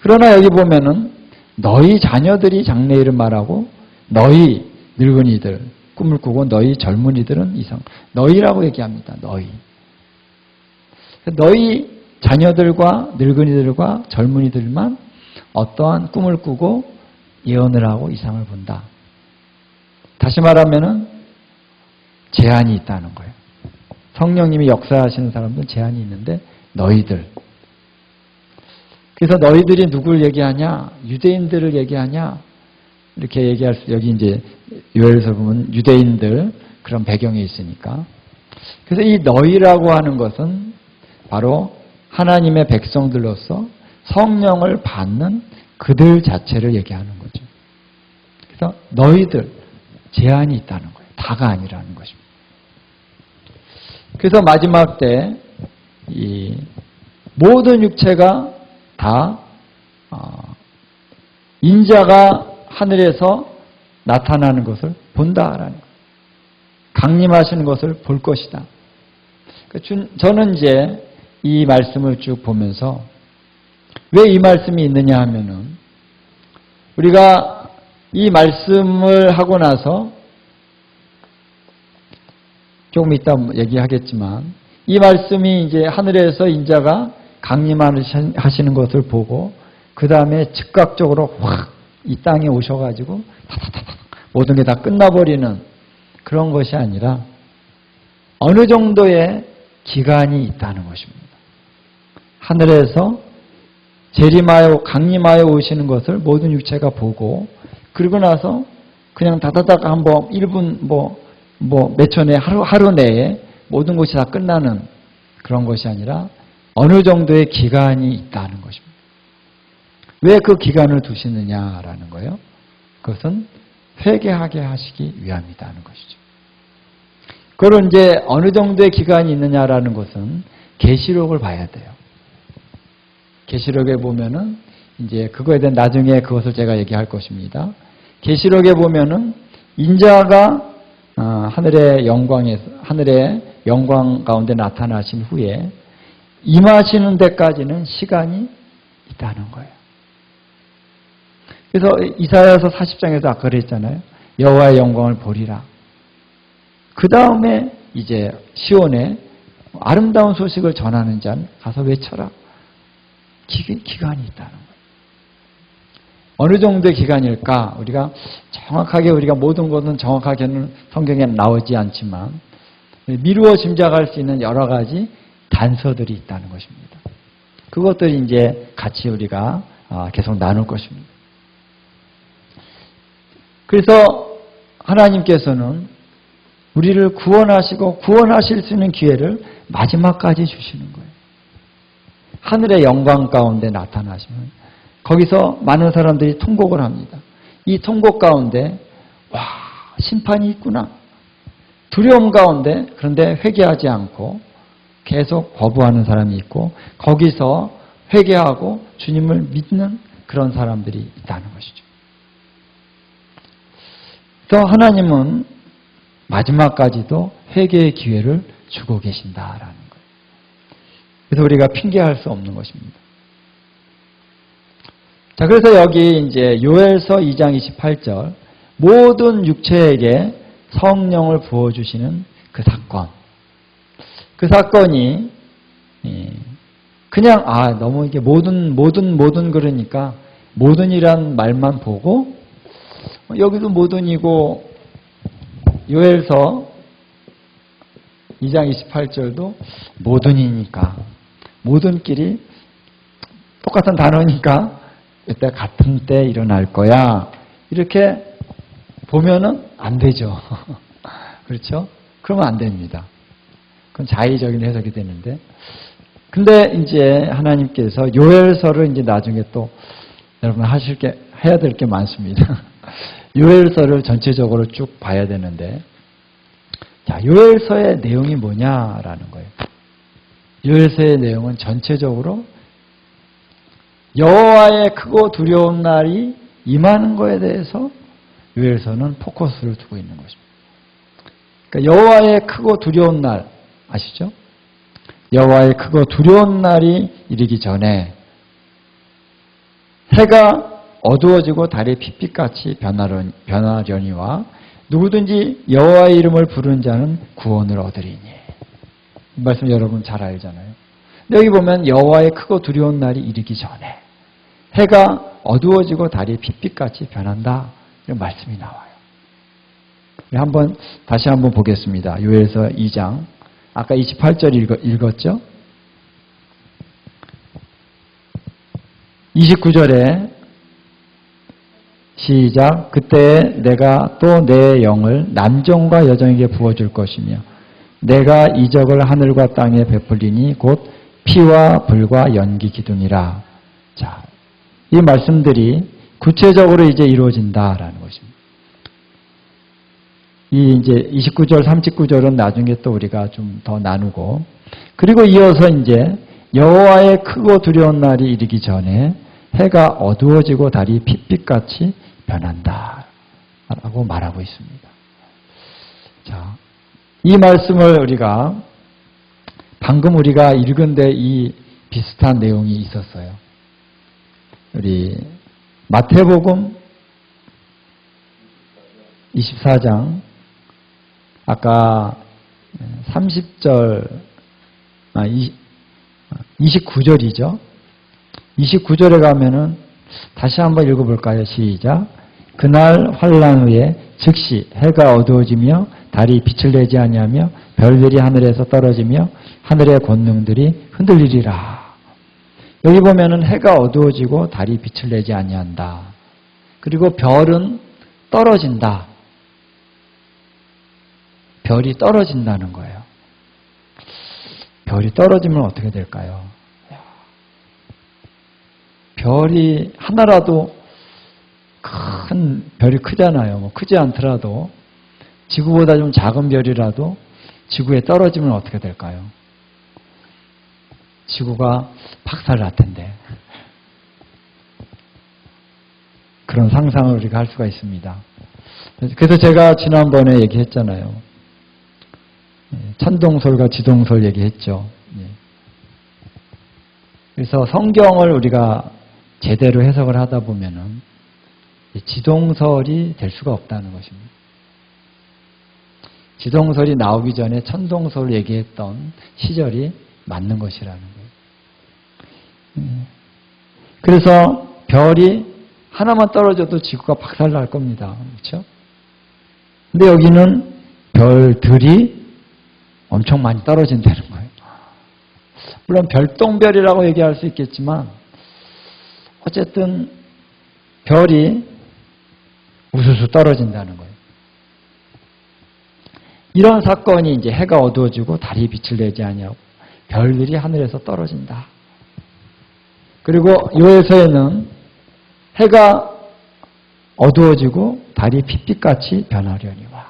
그러나 여기 보면은 너희 자녀들이 장래일을 말하고 너희 늙은이들 꿈을 꾸고 너희 젊은이들은 이상, 너희라고 얘기합니다. 너희 자녀들과 늙은이들과 젊은이들만 어떠한 꿈을 꾸고 예언을 하고 이상을 본다. 다시 말하면은 제한이 있다는 거예요. 성령님이 역사하시는 사람들은 제한이 있는데 너희들. 그래서 너희들이 누구를 얘기하냐? 유대인들을 얘기하냐? 이렇게 얘기할 수, 여기 이제 요엘서 보면 유대인들 그런 배경이 있으니까. 그래서 이 너희라고 하는 것은 바로 하나님의 백성들로서 성령을 받는 그들 자체를 얘기하는 거죠. 그래서 너희들 제한이 있다는 거예요. 다가 아니라는 것입니다. 그래서 마지막 때 이 모든 육체가 다 인자가 하늘에서 나타나는 것을 본다라는 거예요. 강림하시는 것을 볼 것이다. 저는 이제 이 말씀을 쭉 보면서 왜 이 말씀이 있느냐 하면은 우리가 이 말씀을 하고 나서 조금 이따 얘기하겠지만 이 말씀이 이제 하늘에서 인자가 강림하시는 것을 보고 그 다음에 즉각적으로 확 이 땅에 오셔가지고 모든 게 다 끝나버리는 그런 것이 아니라 어느 정도의 기간이 있다는 것입니다. 하늘에서 재림하여 강림하여 오시는 것을 모든 육체가 보고 그러고 나서 그냥 다다닥 한번 1분 몇 초 내에 하루 내에 모든 것이 다 끝나는 그런 것이 아니라 어느 정도의 기간이 있다는 것입니다. 왜 그 기간을 두시느냐라는 거예요. 그것은 회개하게 하시기 위함이라는 것이죠. 그걸 이제 어느 정도의 기간이 있느냐라는 것은 계시록을 봐야 돼요. 계시록에 보면은 이제 그거에 대한 나중에 그것을 제가 얘기할 것입니다. 계시록에 보면은 인자가 하늘의 영광 가운데 나타나신 후에 임하시는 데까지는 시간이 있다는 거예요. 그래서 이사야서 40장에도 아까 그랬잖아요. 여호와의 영광을 보리라. 그 다음에 이제 시온에 아름다운 소식을 전하는 자는 가서 외쳐라. 기간이 있다는 거예요. 어느 정도의 기간일까? 우리가 정확하게 우리가 모든 것은 정확하게는 성경에 나오지 않지만 미루어 짐작할 수 있는 여러 가지 단서들이 있다는 것입니다. 그것들이 이제 같이 우리가 계속 나눌 것입니다. 그래서 하나님께서는 우리를 구원하시고 구원하실 수 있는 기회를 마지막까지 주시는 거예요. 하늘의 영광 가운데 나타나시면 거기서 많은 사람들이 통곡을 합니다. 이 통곡 가운데 와, 심판이 있구나. 두려움 가운데 그런데 회개하지 않고 계속 거부하는 사람이 있고 거기서 회개하고 주님을 믿는 그런 사람들이 있다는 것이죠. 그래서 하나님은 마지막까지도 회개의 기회를 주고 계신다라는 거예요. 그래서 우리가 핑계할 수 없는 것입니다. 자, 그래서 여기 이제 요엘서 2장 28절 모든 육체에게 성령을 부어주시는 그 사건. 그 사건이 그냥 너무 이게 모든 그러니까 모든이란 말만 보고 여기도 모든이고 요엘서 2장 28절도 모든이니까 모든끼리 똑같은 단어니까 이때 같은 때 일어날 거야. 이렇게 보면은 안 되죠. 그렇죠? 그러면 안 됩니다. 그건 자의적인 해석이 되는데. 근데 이제 하나님께서 요엘서를 이제 나중에 또 여러분 해야 될 게 많습니다. 요엘서를 전체적으로 쭉 봐야 되는데, 자, 요엘서의 내용이 뭐냐라는 거예요. 요엘서의 내용은 전체적으로 여호와의 크고 두려운 날이 임하는 거에 대해서 요엘서는 포커스를 두고 있는 것입니다. 그러니까 여호와의 크고 두려운 날 아시죠? 여호와의 크고 두려운 날이 이르기 전에 해가 어두워지고 달이 핏빛같이 변하려니와 누구든지 여호와의 이름을 부르는 자는 구원을 얻으리니. 이 말씀 여러분 잘 알잖아요. 근데 여기 보면 여호와의 크고 두려운 날이 이르기 전에 해가 어두워지고 달이 핏빛같이 변한다. 이런 말씀이 나와요. 다시 한번 보겠습니다. 요엘서 2장. 아까 28절 읽었죠? 29절에 시작. 그때 내가 또 내 영을 남종과 여종에게 부어줄 것이며 내가 이적을 하늘과 땅에 베풀리니 곧 피와 불과 연기 기둥이라. 자, 이 말씀들이 구체적으로 이제 이루어진다라는 것입니다. 이 이제 29절, 39절은 나중에 또 우리가 좀 더 나누고, 그리고 이어서 이제 여호와의 크고 두려운 날이 이르기 전에 해가 어두워지고 달이 핏빛같이 변한다라고 말하고 있습니다. 자, 이 말씀을 우리가 방금 우리가 읽은 데 이 비슷한 내용이 있었어요. 우리 마태복음 24장 아까 30절 29절이죠. 29절에 가면은 다시 한번 읽어볼까요? 시작. 그날 환난 후에 즉시 해가 어두워지며 달이 빛을 내지 아니하며 별들이 하늘에서 떨어지며 하늘의 권능들이 흔들리리라. 여기 보면은 해가 어두워지고 달이 빛을 내지 아니한다. 그리고 별은 떨어진다. 별이 떨어진다는 거예요. 별이 떨어지면 어떻게 될까요? 별이 하나라도 별이 크잖아요. 뭐 크지 않더라도 지구보다 좀 작은 별이라도 지구에 떨어지면 어떻게 될까요? 지구가 박살날 텐데. 그런 상상을 우리가 할 수가 있습니다. 그래서 제가 지난번에 얘기했잖아요. 천동설과 지동설 얘기했죠. 그래서 성경을 우리가 제대로 해석을 하다 보면은 지동설이 될 수가 없다는 것입니다. 지동설이 나오기 전에 천동설을 얘기했던 시절이 맞는 것이라는 거예요. 그래서 별이 하나만 떨어져도 지구가 박살날 겁니다. 그렇죠? 근데 여기는 별들이 엄청 많이 떨어진다는 거예요. 물론 별똥별이라고 얘기할 수 있겠지만 어쨌든 별이 우수수 떨어진다는 거예요. 이런 사건이 이제 해가 어두워지고 달이 빛을 내지 아니하고 별들이 하늘에서 떨어진다. 그리고 요에서에는 해가 어두워지고 달이 핏빛같이 변하려니와.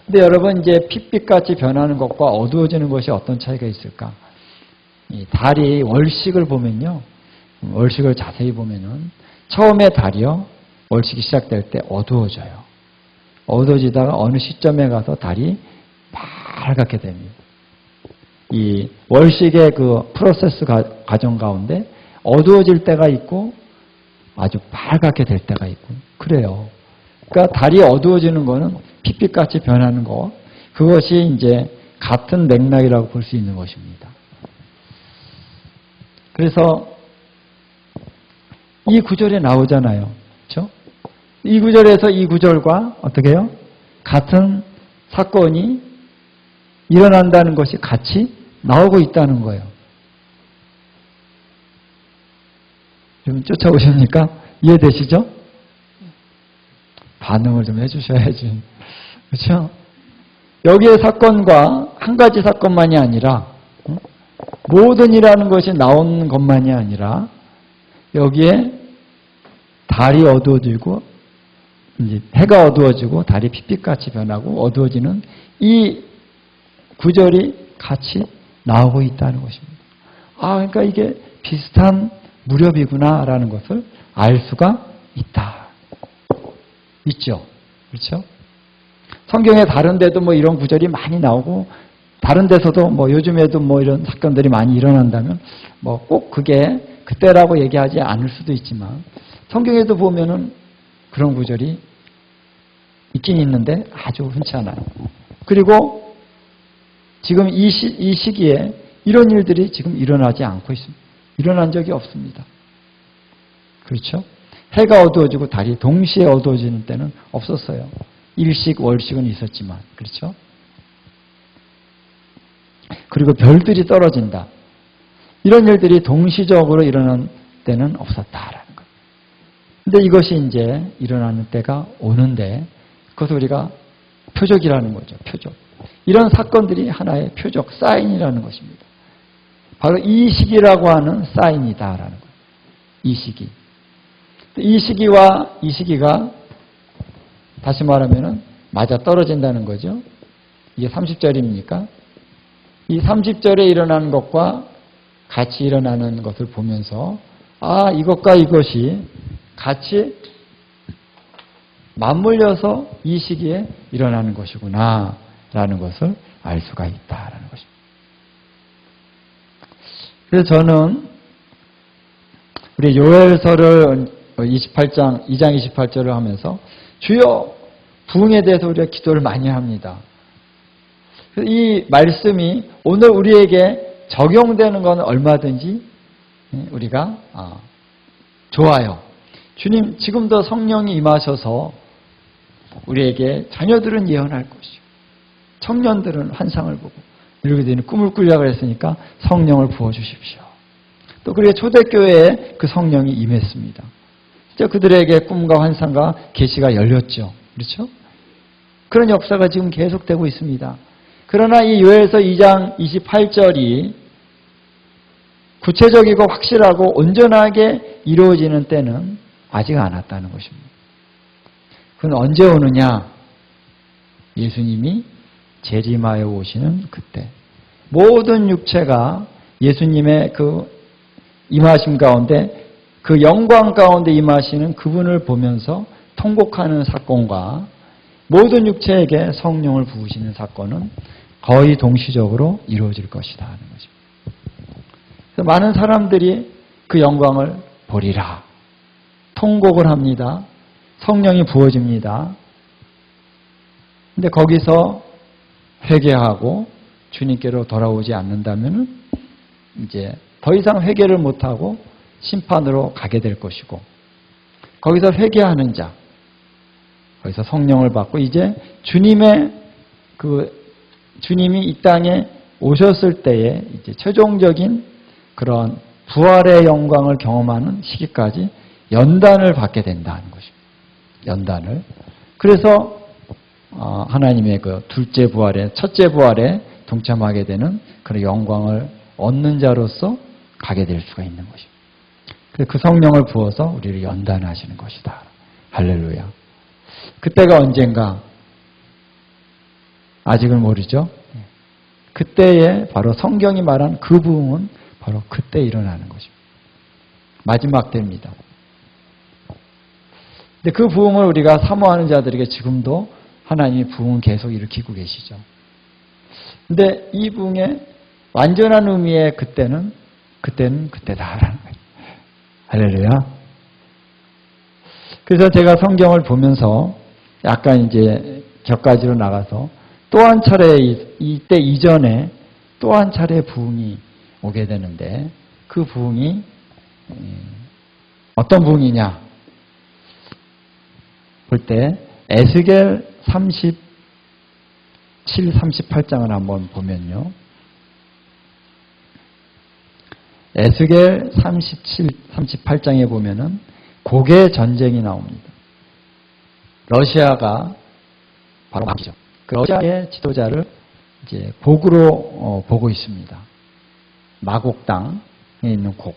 근데 여러분 이제 핏빛같이 변하는 것과 어두워지는 것이 어떤 차이가 있을까? 이 달이 월식을 보면요. 월식을 자세히 보면은 처음에 달이요. 월식이 시작될 때 어두워져요. 어두워지다가 어느 시점에 가서 달이 빨갛게 됩니다. 이 월식의 그 프로세스 과정 가운데 어두워질 때가 있고 아주 빨갛게 될 때가 있고 그래요. 그러니까 달이 어두워지는 거는 핏빛같이 변하는 거 그것이 이제 같은 맥락이라고 볼 수 있는 것입니다. 그래서 이 구절에 나오잖아요. 그렇죠? 이 구절에서 이 구절과 어떻게 해요? 같은 사건이 일어난다는 것이 같이 나오고 있다는 거예요. 좀 쫓아오십니까? 이해되시죠? 반응을 좀 해주셔야지. 그렇죠? 여기의 사건과 한 가지 사건만이 아니라 모든 이라는 것이 나온 것만이 아니라 여기에 달이 어두워지고 이제 해가 어두워지고 달이 핏빛같이 변하고 어두워지는 이 구절이 같이 나오고 있다는 것입니다. 아, 그러니까 이게 비슷한 무렵이구나라는 것을 알 수가 있다. 있죠. 그렇죠? 성경에 다른 데도 뭐 이런 구절이 많이 나오고 다른 데서도 뭐 요즘에도 뭐 이런 사건들이 많이 일어난다면 뭐 꼭 그게 그때라고 얘기하지 않을 수도 있지만 성경에도 보면은 그런 구절이 있긴 있는데 아주 흔치 않아요. 그리고 지금 이 시기에 이런 일들이 지금 일어나지 않고 있습니다. 일어난 적이 없습니다. 그렇죠? 해가 어두워지고 달이 동시에 어두워지는 때는 없었어요. 일식, 월식은 있었지만. 그렇죠? 그리고 별들이 떨어진다. 이런 일들이 동시적으로 일어난 때는 없었다라는 거예요. 근데 이것이 이제 일어나는 때가 오는데 그것을 우리가 표적이라는 거죠. 표적. 이런 사건들이 하나의 표적, 사인이라는 것입니다. 바로 이 시기라고 하는 사인이다라는 거예요. 이 시기. 이 시기와 이 시기가 다시 말하면은 맞아 떨어진다는 거죠. 이게 30절입니까? 이 30절에 일어나는 것과 같이 일어나는 것을 보면서 아, 이것과 이것이 같이 맞물려서 이 시기에 일어나는 것이구나 라는 것을 알 수가 있다라는 것입니다. 그래서 저는 우리 요엘서를 2장 28절을 하면서 주여 부흥에 대해서 우리가 기도를 많이 합니다. 이 말씀이 오늘 우리에게 적용되는 건 얼마든지 우리가 좋아요. 주님 지금도 성령이 임하셔서 우리에게 자녀들은 예언할 것이요 청년들은 환상을 보고 늙은이들은 꿈을 꾸려고 그랬으니까 성령을 부어주십시오. 또 그리고 초대교회에 그 성령이 임했습니다. 진짜 그들에게 꿈과 환상과 계시가 열렸죠. 그렇죠? 그런 역사가 지금 계속되고 있습니다. 그러나 이 요엘서 2장 28절이 구체적이고 확실하고 온전하게 이루어지는 때는 아직 안 왔다는 것입니다. 그건 언제 오느냐? 예수님이 재림하여 오시는 그때. 모든 육체가 예수님의 그 임하심 가운데, 그 영광 가운데 임하시는 그분을 보면서 통곡하는 사건과 모든 육체에게 성령을 부으시는 사건은 거의 동시적으로 이루어질 것이다 하는 것입니다. 그래서 많은 사람들이 그 영광을 보리라. 통곡을 합니다. 성령이 부어집니다. 근데 거기서 회개하고 주님께로 돌아오지 않는다면 이제 더 이상 회개를 못하고 심판으로 가게 될 것이고, 거기서 회개하는 자, 거기서 성령을 받고 이제 주님이 이 땅에 오셨을 때에 이제 최종적인 그런 부활의 영광을 경험하는 시기까지 연단을 받게 된다는 것입니다. 연단을. 그래서 하나님의 그 둘째 부활에, 첫째 부활에 동참하게 되는 그런 영광을 얻는 자로서 가게 될 수가 있는 것입니다. 그 성령을 부어서 우리를 연단하시는 것이다. 할렐루야. 그때가 언젠가 아직은 모르죠. 그때에 바로 성경이 말한 그 부흥은 바로 그때 일어나는 것입니다. 마지막 때입니다. 근데 그 부흥을 우리가 사모하는 자들에게 지금도 하나님이 부흥을 계속 일으키고 계시죠. 근데 이 부흥의 완전한 의미의 그때는 그때다라는 거예요. 할렐루야. 그래서 제가 성경을 보면서 약간 이제 격가지로 나가서 또 한 차례 이때 이전에 또 한 차례 부흥이 오게 되는데, 그 부흥이 어떤 부흥이냐 볼 때 에스겔 37, 38장을 한번 보면요. 에스겔 37, 38장에 보면은 고개 전쟁이 나옵니다. 러시아가 바로 막이죠. 그 러시아의 지도자를 이제 곡으로 보고 있습니다. 마곡 땅에 있는 곡.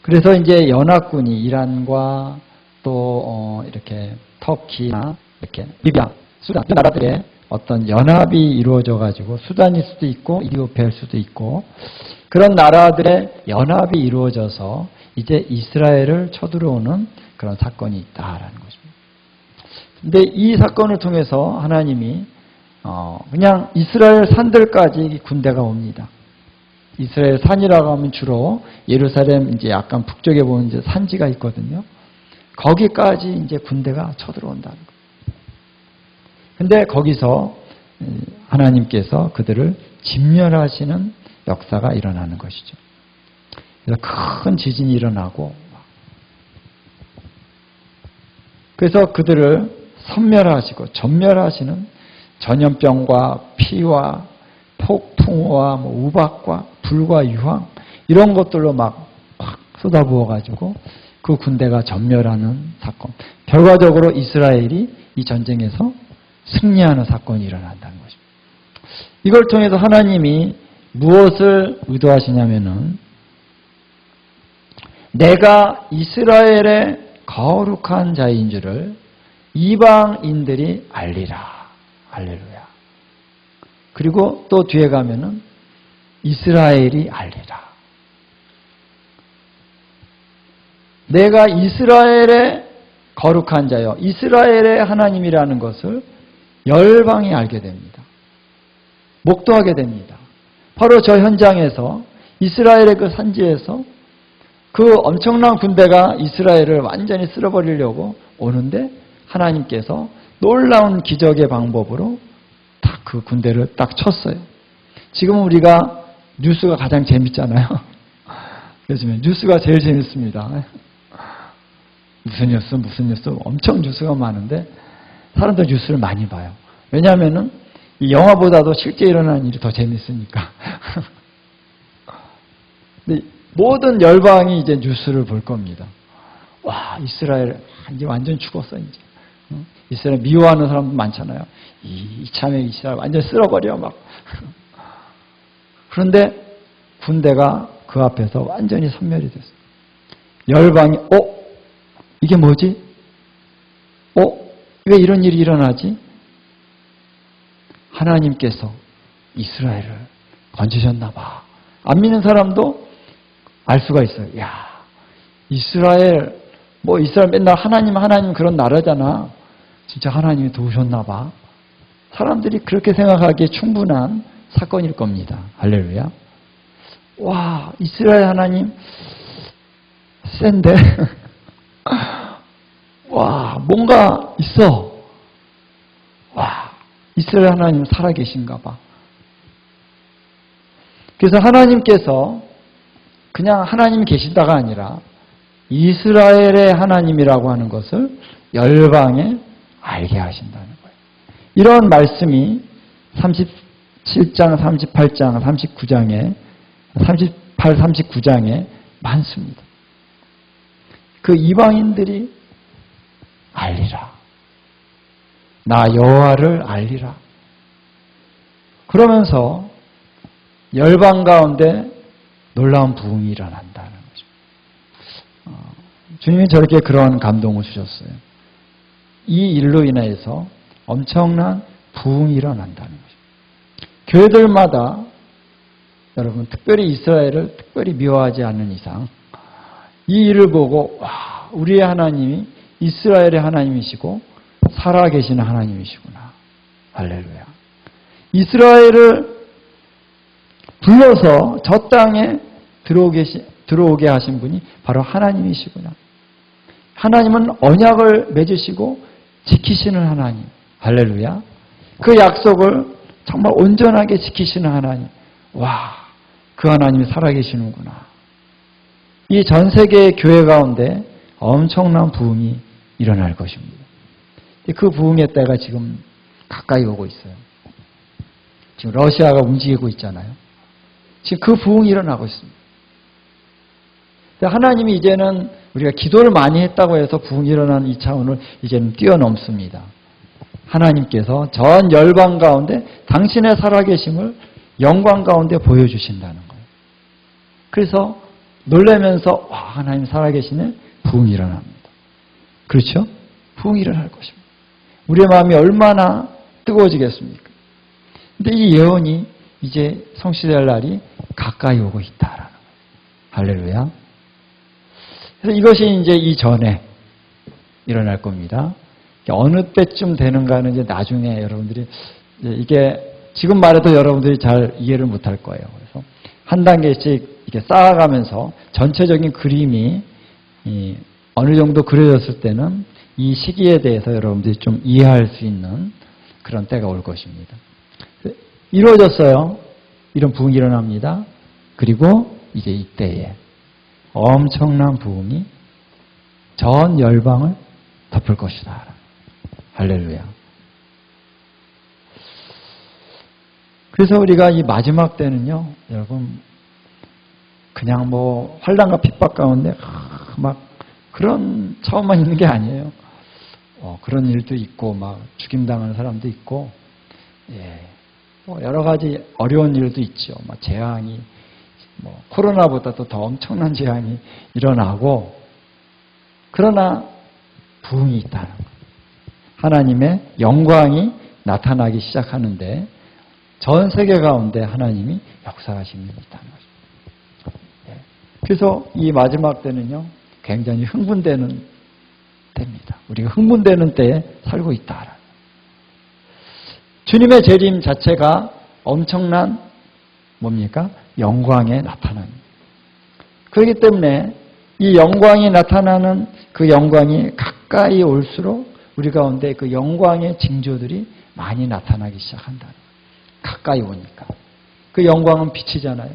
그래서 이제 연합군이 이란과 또 이렇게 터키나 이렇게 리비아, 수단 이 나라들의 어떤 연합이 이루어져 가지고 수단일 수도 있고 이디오피아일 수도 있고 그런 나라들의 연합이 이루어져서 이제 이스라엘을 쳐들어오는 그런 사건이 있다라는 것입니다. 근데 이 사건을 통해서 하나님이 그냥 이스라엘 산들까지 군대가 옵니다. 이스라엘 산이라고 하면 주로 예루살렘 이제 약간 북쪽에 보면 이제 산지가 있거든요. 거기까지 이제 군대가 쳐들어온다는 거예요. 근데 거기서 하나님께서 그들을 진멸하시는 역사가 일어나는 것이죠. 그래서 큰 지진이 일어나고, 그래서 그들을 섬멸하시고 전멸하시는 전염병과 피와 폭풍과 우박과 불과 유황 이런 것들로 막 확 쏟아부어가지고 그 군대가 전멸하는 사건. 결과적으로 이스라엘이 이 전쟁에서 승리하는 사건이 일어난다는 것입니다. 이걸 통해서 하나님이 무엇을 의도하시냐면은 내가 이스라엘의 거룩한 자인 줄을 이방인들이 알리라. 할렐루야. 그리고 또 뒤에 가면은 이스라엘이 알리라. 내가 이스라엘의 거룩한 자여, 이스라엘의 하나님이라는 것을 열방이 알게 됩니다. 목도하게 됩니다. 바로 저 현장에서 이스라엘의 그 산지에서 그 엄청난 군대가 이스라엘을 완전히 쓸어버리려고 오는데 하나님께서 놀라운 기적의 방법으로 딱 그 군대를 딱 쳤어요. 지금 우리가 뉴스가 가장 재밌잖아요. 요즘에 뉴스가 제일 재밌습니다. 무슨 뉴스 엄청 뉴스가 많은데 사람들 뉴스를 많이 봐요. 왜냐하면은 이 영화보다도 실제 일어나는 일이 더 재밌으니까. 근데 모든 열방이 이제 뉴스를 볼 겁니다. 와, 이스라엘 이제 완전 죽었어 이제. 이스라엘 미워하는 사람도 많잖아요. 이참에 이스라엘 완전 쓸어버려 막. 그런데 군대가 그 앞에서 완전히 섬멸이 됐어요. 열방이 이게 뭐지? 왜 이런 일이 일어나지? 하나님께서 이스라엘을 건지셨나 봐. 안 믿는 사람도 알 수가 있어요. 야, 이스라엘 맨날 하나님 그런 나라잖아. 진짜 하나님이 도우셨나 봐. 사람들이 그렇게 생각하기에 충분한 사건일 겁니다. 할렐루야. 와, 이스라엘 하나님 센데? 와, 뭔가 있어. 와, 이스라엘 하나님 살아계신가 봐. 그래서 하나님께서 그냥 하나님이 계시다가 아니라 이스라엘의 하나님이라고 하는 것을 열방에 알게 하신다는 거예요. 이런 말씀이 37장, 38장, 39장에 38, 39장에 많습니다. 그 이방인들이 알리라. 나 여호와를 알리라. 그러면서 열방 가운데 놀라운 부흥이 일어난다는 거죠. 주님이 저렇게 그런 감동을 주셨어요. 이 일로 인해서 엄청난 부흥이 일어난다는 거죠. 교회들마다 여러분 특별히 이스라엘을 특별히 미워하지 않는 이상 이 일을 보고 와, 우리의 하나님이 이스라엘의 하나님이시고 살아계시는 하나님이시구나. 할렐루야. 이스라엘을 불러서 저 땅에 들어오게 하신 분이 바로 하나님이시구나. 하나님은 언약을 맺으시고 지키시는 하나님. 할렐루야. 그 약속을 정말 온전하게 지키시는 하나님. 와, 그 하나님이 살아계시는구나. 이 전 세계의 교회 가운데 엄청난 부흥이 일어날 것입니다. 그 부흥의 때가 지금 가까이 오고 있어요. 지금 러시아가 움직이고 있잖아요. 지금 그 부흥이 일어나고 있습니다. 하나님이 이제는 우리가 기도를 많이 했다고 해서 부흥이 일어나는 이 차원을 이제는 뛰어넘습니다. 하나님께서 전 열방 가운데 당신의 살아계심을 영광 가운데 보여주신다는 거예요. 그래서 놀라면서 와, 하나님 살아계시네. 부흥이 일어납니다. 그렇죠? 부흥이 일어날 것입니다. 우리의 마음이 얼마나 뜨거워지겠습니까? 근데 이 예언이 이제 성취될 날이 가까이 오고 있다라는 거예요. 할렐루야. 그래서 이것이 이제 이전에 일어날 겁니다. 어느 때쯤 되는가는 이제 나중에 여러분들이 이게 지금 말해도 여러분들이 잘 이해를 못할 거예요. 그래서 한 단계씩 이렇게 쌓아가면서 전체적인 그림이 어느 정도 그려졌을 때는 이 시기에 대해서 여러분들이 좀 이해할 수 있는 그런 때가 올 것입니다. 이루어졌어요. 이런 부흥이 일어납니다. 그리고 이제 이때에 엄청난 부흥이 전 열방을 덮을 것이다. 할렐루야. 그래서 우리가 이 마지막 때는요, 여러분, 그냥 환란과 핍박 가운데 막 그런 차원만 있는 게 아니에요. 그런 일도 있고, 막 죽임당하는 사람도 있고, 여러 가지 어려운 일도 있죠. 막 재앙이, 코로나보다도 더 엄청난 재앙이 일어나고, 그러나 부흥이 있다는 거예요. 하나님의 영광이 나타나기 시작하는데 전 세계 가운데 하나님이 역사하심이 있다는 거죠. 그래서 이 마지막 때는요, 굉장히 흥분되는 때입니다. 우리가 흥분되는 때에 살고 있다. 주님의 재림 자체가 엄청난 뭡니까? 영광에 나타납니다. 그렇기 때문에 이 영광이 나타나는 그 영광이 가까이 올수록 우리 가운데 그 영광의 징조들이 많이 나타나기 시작한다는 거예요. 가까이 오니까. 그 영광은 빛이잖아요.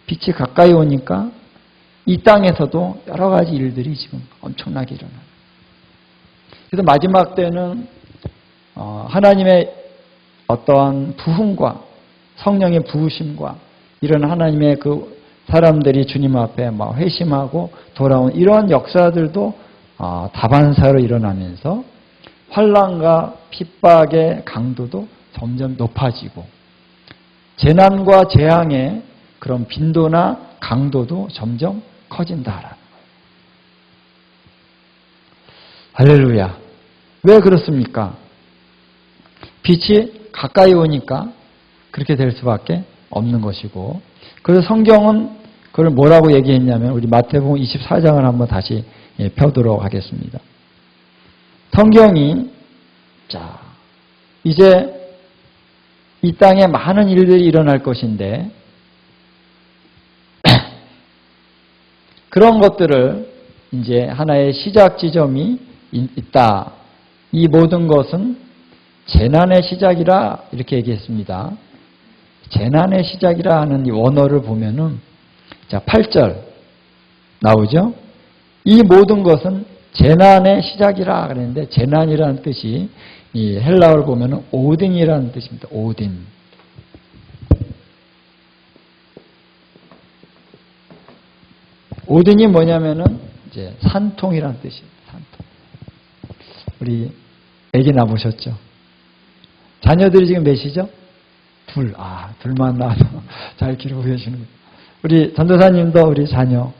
빛이 가까이 오니까 이 땅에서도 여러 가지 일들이 지금 엄청나게 일어나요. 그래서 마지막 때는 하나님의 어떠한 부흥과 성령의 부으심과 이런 하나님의 그 사람들이 주님 앞에 막 회심하고 돌아온 이런 역사들도 다반사로 일어나면서 환난과 핍박의 강도도 점점 높아지고 재난과 재앙의 그런 빈도나 강도도 점점 커진다라는 거예요. 할렐루야. 왜 그렇습니까? 빛이 가까이 오니까 그렇게 될 수밖에 없는 것이고, 그래서 성경은 그걸 뭐라고 얘기했냐면 우리 마태복음 24장을 한번 다시 펴도록 하겠습니다. 성경이 이제 이 땅에 많은 일들이 일어날 것인데 그런 것들을 이제 하나의 시작 지점이 있다. 이 모든 것은 재난의 시작이라 이렇게 얘기했습니다. 재난의 시작이라 하는 이 원어를 보면은 8절 나오죠? 이 모든 것은 재난의 시작이라 그랬는데 재난이라는 뜻이 이 헬라어를 보면은 오딘이라는 뜻입니다. 오딘. 오딘이 뭐냐면은 이제 산통이라는 뜻이에요. 산통. 우리 아기 낳으셨죠? 자녀들이 지금 몇이죠? 둘만 낳아서 잘 기르고 계시는. 우리 전도사님도 우리 자녀,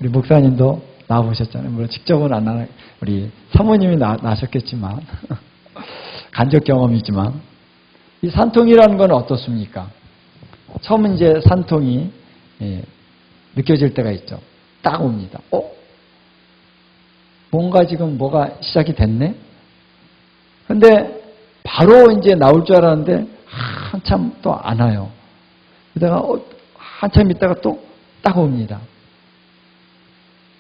우리 목사님도 낳아보셨잖아요. 물론 직접은 안 낳아, 우리 사모님이 낳으셨겠지만 간접 경험이지만 이 산통이라는 건 어떻습니까? 처음 이제 산통이 느껴질 때가 있죠. 딱 옵니다. 뭔가 지금 뭐가 시작이 됐네? 근데 바로 이제 나올 줄 알았는데 한참 또 안 와요. 그러다가 한참 있다가 또 딱 옵니다.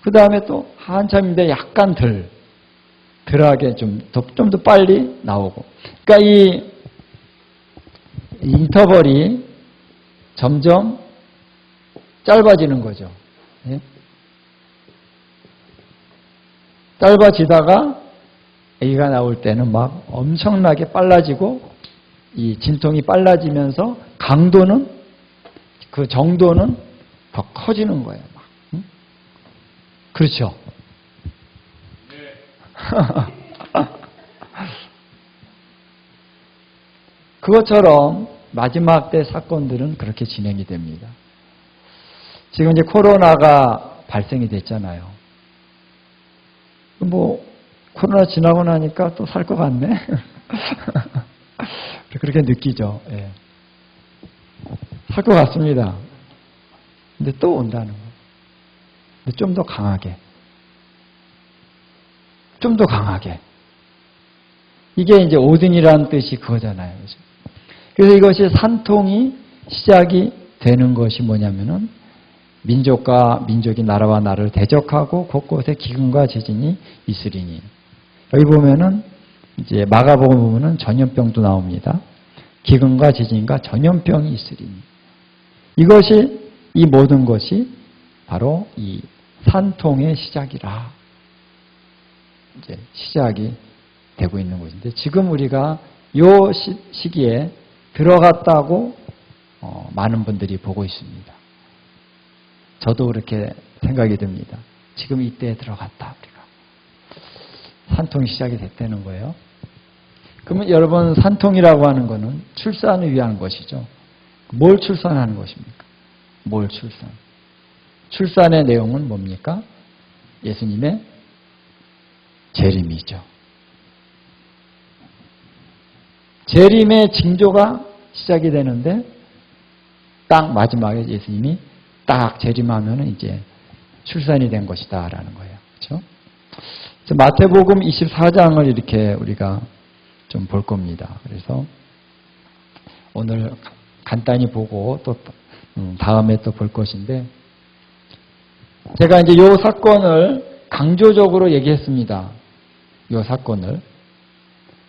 그 다음에 또 한참인데 약간 덜하게 좀 더 빨리 나오고. 그러니까 이 인터벌이 점점 짧아지는 거죠. 예? 짧아지다가 아기가 나올 때는 막 엄청나게 빨라지고 이 진통이 빨라지면서 강도는 그 정도는 더 커지는 거예요. 막. 응? 그렇죠? 네. 그것처럼 마지막 때 사건들은 그렇게 진행이 됩니다. 지금 이제 코로나가 발생이 됐잖아요. 뭐 코로나 지나고 나니까 또 살 것 같네. 그렇게 느끼죠. 예. 살 것 같습니다. 근데 또 온다는 거. 근데 좀 더 강하게. 좀 더 강하게. 이게 이제 오딘이라는 뜻이 그거잖아요. 그래서 이것이 산통이 시작이 되는 것이 뭐냐면은 민족과 민족이 나라와 나라를 대적하고 곳곳에 기근과 지진이 있으리니. 여기 보면은 이제 마가복음 보면은 전염병도 나옵니다. 기근과 지진과 전염병이 있으리니. 이것이 이 모든 것이 바로 이 산통의 시작이라. 이제 시작이 되고 있는 것인데 지금 우리가 이 시기에 들어갔다고 많은 분들이 보고 있습니다. 저도 그렇게 생각이 듭니다. 지금 이때에 들어갔다 우리가. 산통이 시작이 됐다는 거예요. 그러면 여러분 산통이라고 하는 것은 출산을 위한 것이죠. 뭘 출산하는 것입니까? 뭘 출산? 출산의 내용은 뭡니까? 예수님의 재림이죠. 재림의 징조가 시작이 되는데 딱 마지막에 예수님이 딱 재림하면 이제 출산이 된 것이다라는 거예요. 그렇죠? 마태복음 24장을 이렇게 우리가 좀 볼 겁니다. 그래서 오늘 간단히 보고 또 다음에 또 볼 것인데 제가 이제 이 사건을 강조적으로 얘기했습니다. 이 사건을.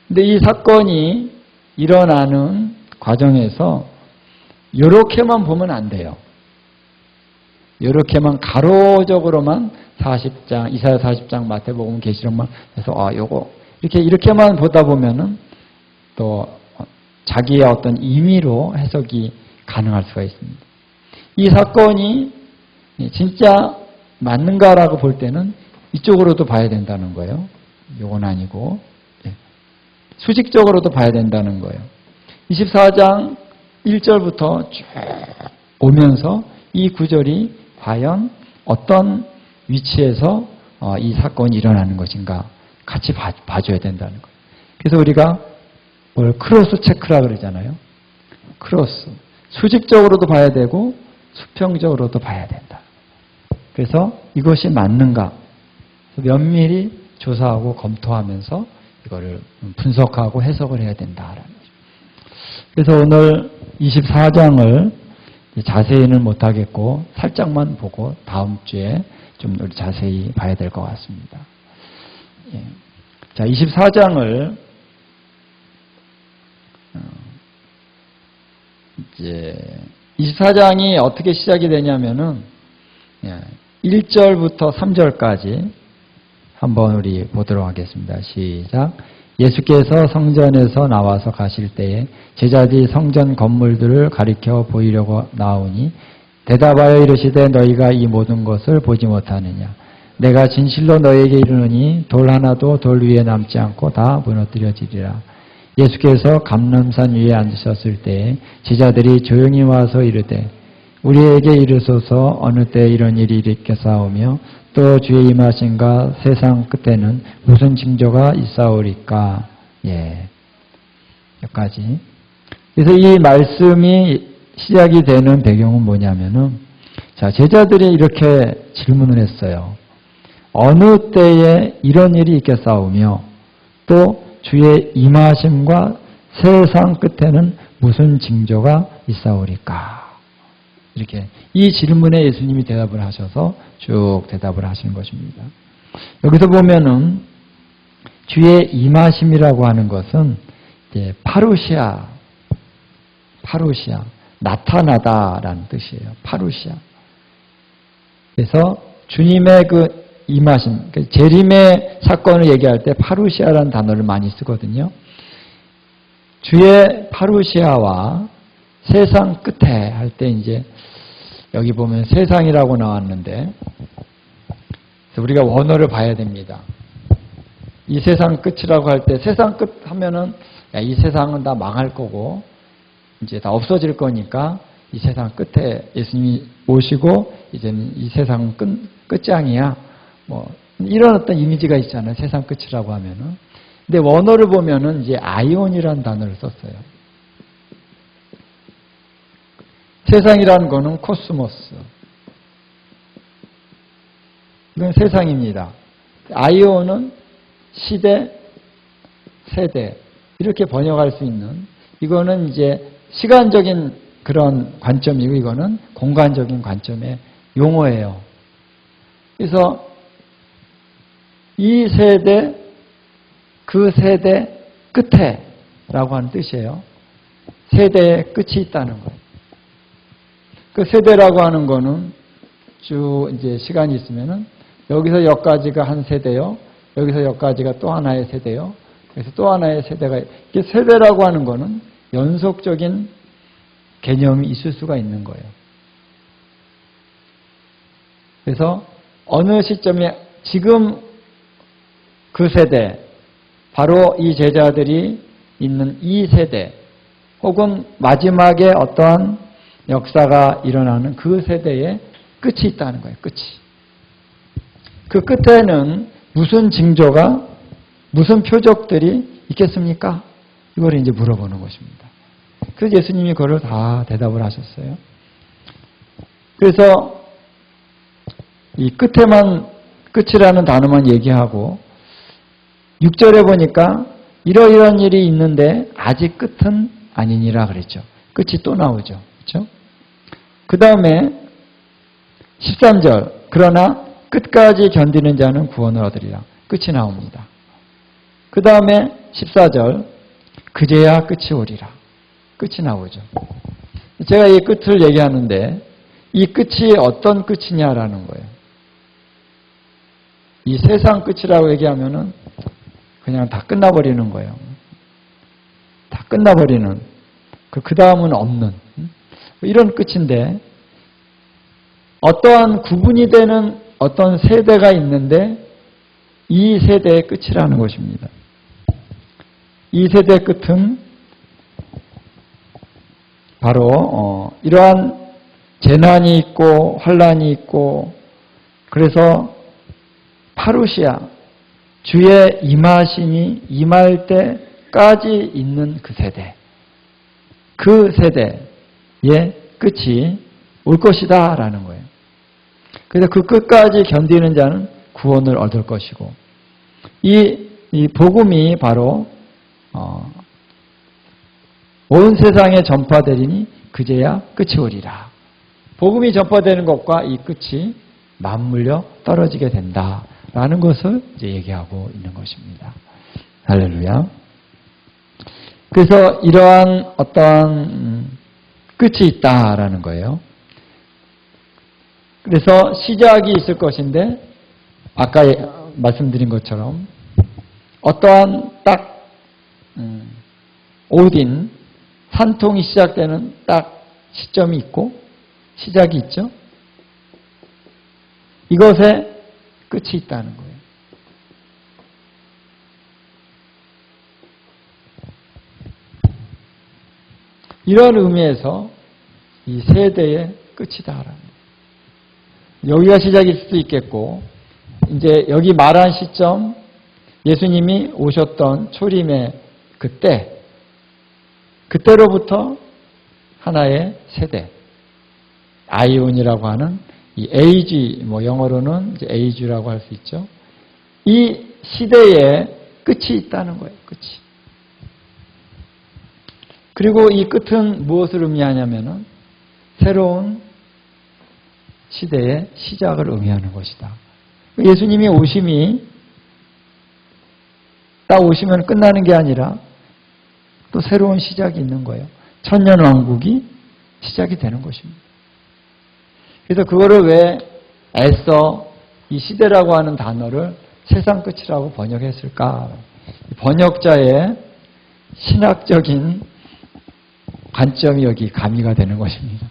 근데 이 사건이 일어나는 과정에서 이렇게만 보면 안 돼요. 이렇게만 가로적으로만 40장, 이사야 40장, 마태복음, 계시록만 해서 요거 이렇게만 보다 보면은 또 자기의 어떤 임의로 해석이 가능할 수가 있습니다. 이 사건이 진짜 맞는가라고 볼 때는 이쪽으로도 봐야 된다는 거예요. 요건 아니고 수직적으로도 봐야 된다는 거예요. 24장 1절부터 쭉 오면서 이 구절이 과연 어떤 위치에서 이 사건이 일어나는 것인가 같이 봐줘야 된다는 거예요. 그래서 우리가 뭘 크로스 체크라 그러잖아요. 크로스. 수직적으로도 봐야 되고 수평적으로도 봐야 된다. 그래서 이것이 맞는가 면밀히 조사하고 검토하면서 이거를 분석하고 해석을 해야 된다라는 거죠. 그래서 오늘 24장을 자세히는 못하겠고 살짝만 보고 다음 주에 좀 우리 자세히 봐야 될 것 같습니다. 예. 자, 24장을 이제 24장이 어떻게 시작이 되냐면은 1절부터 3절까지 한번 우리 보도록 하겠습니다. 시작. 예수께서 성전에서 나와서 가실 때에 제자들이 성전 건물들을 가리켜 보이려고 나오니 대답하여 이르시되 너희가 이 모든 것을 보지 못하느냐. 내가 진실로 너희에게 이르노니 돌 하나도 돌 위에 남지 않고 다 무너뜨려지리라. 예수께서 감람산 위에 앉으셨을 때에 제자들이 조용히 와서 이르되 우리에게 이르소서 어느 때 이런 일이 일으켰사오며 또 주의 임하심과 세상 끝에는 무슨 징조가 있사오리까. 예, 여기까지. 그래서 이 말씀이 시작이 되는 배경은 뭐냐면은 자, 제자들이 이렇게 질문을 했어요. 어느 때에 이런 일이 있겠사오며 또 주의 임하심과 세상 끝에는 무슨 징조가 있사오리까. 이렇게 이 질문에 예수님이 대답을 하셔서 쭉 대답을 하시는 것입니다. 여기서 보면은 주의 임하심이라고 하는 것은 이제 파루시아 나타나다라는 뜻이에요. 파루시아. 그래서 주님의 그 임하심, 재림의 사건을 얘기할 때 파루시아라는 단어를 많이 쓰거든요. 주의 파루시아와 세상 끝에 할 때 이제 여기 보면 세상이라고 나왔는데 우리가 원어를 봐야 됩니다. 이 세상 끝이라고 할 때 세상 끝 하면은 야, 이 세상은 다 망할 거고 이제 다 없어질 거니까 이 세상 끝에 예수님이 오시고 이제는 이 세상은 끝장이야. 뭐 이런 어떤 이미지가 있잖아요. 세상 끝이라고 하면은. 근데 원어를 보면은 이제 아이온이라는 단어를 썼어요. 세상이라는 거는 코스모스. 이건 세상입니다. 아이온은 시대, 세대 이렇게 번역할 수 있는 이거는 이제 시간적인 그런 관점이고 이거는 공간적인 관점의 용어예요. 그래서 이 세대, 그 세대 끝에 라고 하는 뜻이에요. 세대의 끝이 있다는 거예요. 그 세대라고 하는 거는 쭉 이제 시간이 있으면은 여기서 여기까지가 한 세대요. 여기서 여기까지가 또 하나의 세대요. 그래서 또 하나의 세대가 이게 세대라고 하는 거는 연속적인 개념이 있을 수가 있는 거예요. 그래서 어느 시점에 지금 그 세대, 바로 이 제자들이 있는 이 세대, 혹은 마지막에 어떠한 역사가 일어나는 그 세대에 끝이 있다는 거예요. 끝이. 그 끝에는 무슨 징조가, 무슨 표적들이 있겠습니까? 이걸 이제 물어보는 것입니다. 그래서 예수님이 그걸 다 대답을 하셨어요. 그래서 이 끝에만, 끝이라는 단어만 얘기하고 6절에 보니까 이러이러한 일이 있는데 아직 끝은 아니니라 그랬죠. 끝이 또 나오죠. 그렇죠? 그 다음에 13절 그러나 끝까지 견디는 자는 구원을 얻으리라. 끝이 나옵니다. 그 다음에 14절 그제야 끝이 오리라. 끝이 나오죠. 제가 이 끝을 얘기하는데 이 끝이 어떤 끝이냐라는 거예요. 이 세상 끝이라고 얘기하면은 그냥 다 끝나버리는 거예요. 다 끝나버리는. 그 다음은 없는. 이런 끝인데 어떠한 구분이 되는 어떤 세대가 있는데 이 세대의 끝이라는 것입니다. 이 세대 끝은 바로 이러한 재난이 있고 환란이 있고 그래서 파루시아 주의 임하심이 임할 때까지 있는 그 세대, 그 세대의 끝이 올 것이다 라는 거예요. 그래서 그 끝까지 견디는 자는 구원을 얻을 것이고 이 복음이 바로 온 세상에 전파되리니 그제야 끝이 오리라. 복음이 전파되는 것과 이 끝이 맞물려 떨어지게 된다라는 것을 이제 얘기하고 있는 것입니다. 할렐루야. 그래서 이러한 어떠한 끝이 있다라는 거예요. 그래서 시작이 있을 것인데 아까 말씀드린 것처럼 어떠한 딱 오딘 산통이 시작되는 딱 시점이 있고 시작이 있죠. 이것에 끝이 있다는 거예요. 이런 의미에서 이 세대의 끝이다라는 거예요. 여기가 시작일 수도 있겠고 이제 여기 말한 시점 예수님이 오셨던 초림의 그때로부터 하나의 세대 아이온이라고 하는 이 에이지 영어로는 이제 에이지라고 할 수 있죠. 이 시대에 끝이 있다는 거예요. 끝이. 그리고 이 끝은 무엇을 의미하냐면은 새로운 시대의 시작을 의미하는 것이다. 예수님이 오심이 딱 오시면 끝나는 게 아니라 또 새로운 시작이 있는 거예요. 천년왕국이 시작이 되는 것입니다. 그래서 그거를 왜 애써 이 시대라고 하는 단어를 세상 끝이라고 번역했을까? 번역자의 신학적인 관점이 여기 가미가 되는 것입니다.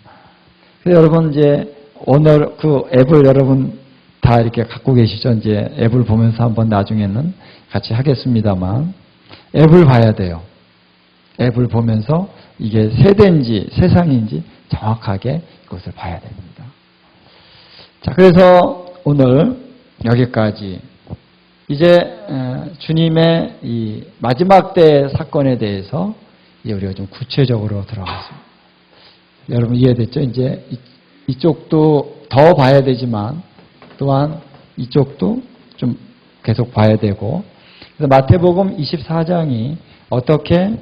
그래서 여러분 이제 오늘 그 앱을 여러분 다 이렇게 갖고 계시죠? 이제 앱을 보면서 한번 나중에는 같이 하겠습니다만 앱을 봐야 돼요. 앱을 보면서 이게 세대인지 세상인지 정확하게 이것을 봐야 됩니다. 자, 그래서 오늘 여기까지 이제 주님의 이 마지막 때 사건에 대해서 이제 우리가 좀 구체적으로 들어가겠습니다. 여러분 이해됐죠? 이제 이쪽도 더 봐야 되지만 또한 이쪽도 좀 계속 봐야 되고 그래서 마태복음 24장이 어떻게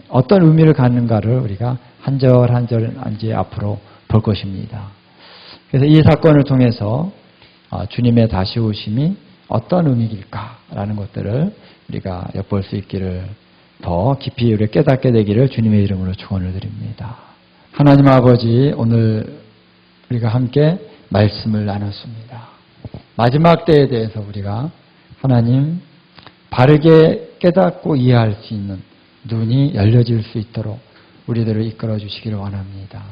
어떤 의미를 갖는가를 우리가 한 절 한 절 이제 앞으로 볼 것입니다. 그래서 이 사건을 통해서 주님의 다시 오심이 어떤 의미일까라는 것들을 우리가 엿볼 수 있기를 더 깊이 우리 깨닫게 되기를 주님의 이름으로 축원을 드립니다. 하나님 아버지 오늘 우리가 함께 말씀을 나눴습니다. 마지막 때에 대해서 우리가 하나님 바르게 깨닫고 이해할 수 있는 눈이 열려질 수 있도록 우리들을 이끌어 주시기를 원합니다.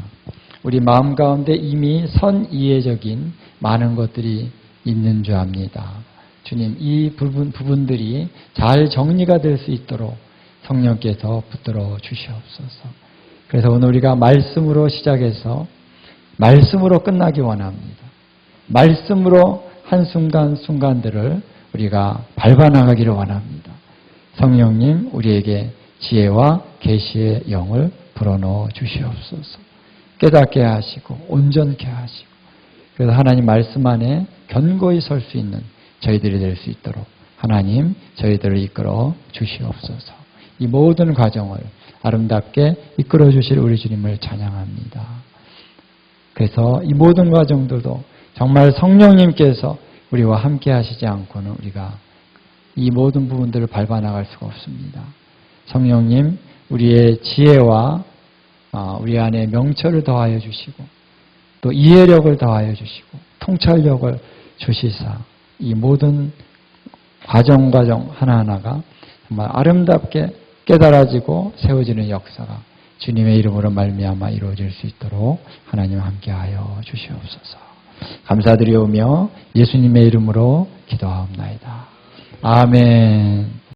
우리 마음 가운데 이미 선이해적인 많은 것들이 있는 줄 압니다. 주님, 이 부분들이 잘 정리가 될 수 있도록 성령께서 붙들어 주시옵소서. 그래서 오늘 우리가 말씀으로 시작해서 말씀으로 끝나기 원합니다. 말씀으로 한순간순간들을 우리가 밟아나가기를 원합니다. 성령님, 우리에게 지혜와 계시의 영을 불어넣어 주시옵소서. 깨닫게 하시고 온전케 하시고 그래서 하나님 말씀 안에 견고히 설 수 있는 저희들이 될 수 있도록 하나님 저희들을 이끌어 주시옵소서. 이 모든 과정을 아름답게 이끌어 주실 우리 주님을 찬양합니다. 그래서 이 모든 과정들도 정말 성령님께서 우리와 함께 하시지 않고는 우리가 이 모든 부분들을 밟아나갈 수가 없습니다. 성령님, 우리의 지혜와 우리 안에 명철을 더하여 주시고 또 이해력을 더하여 주시고 통찰력을 주시사 이 모든 과정 하나하나가 정말 아름답게 깨달아지고 세워지는 역사가 주님의 이름으로 말미암아 이루어질 수 있도록 하나님 함께하여 주시옵소서. 감사드리오며 예수님의 이름으로 기도하옵나이다. 아멘.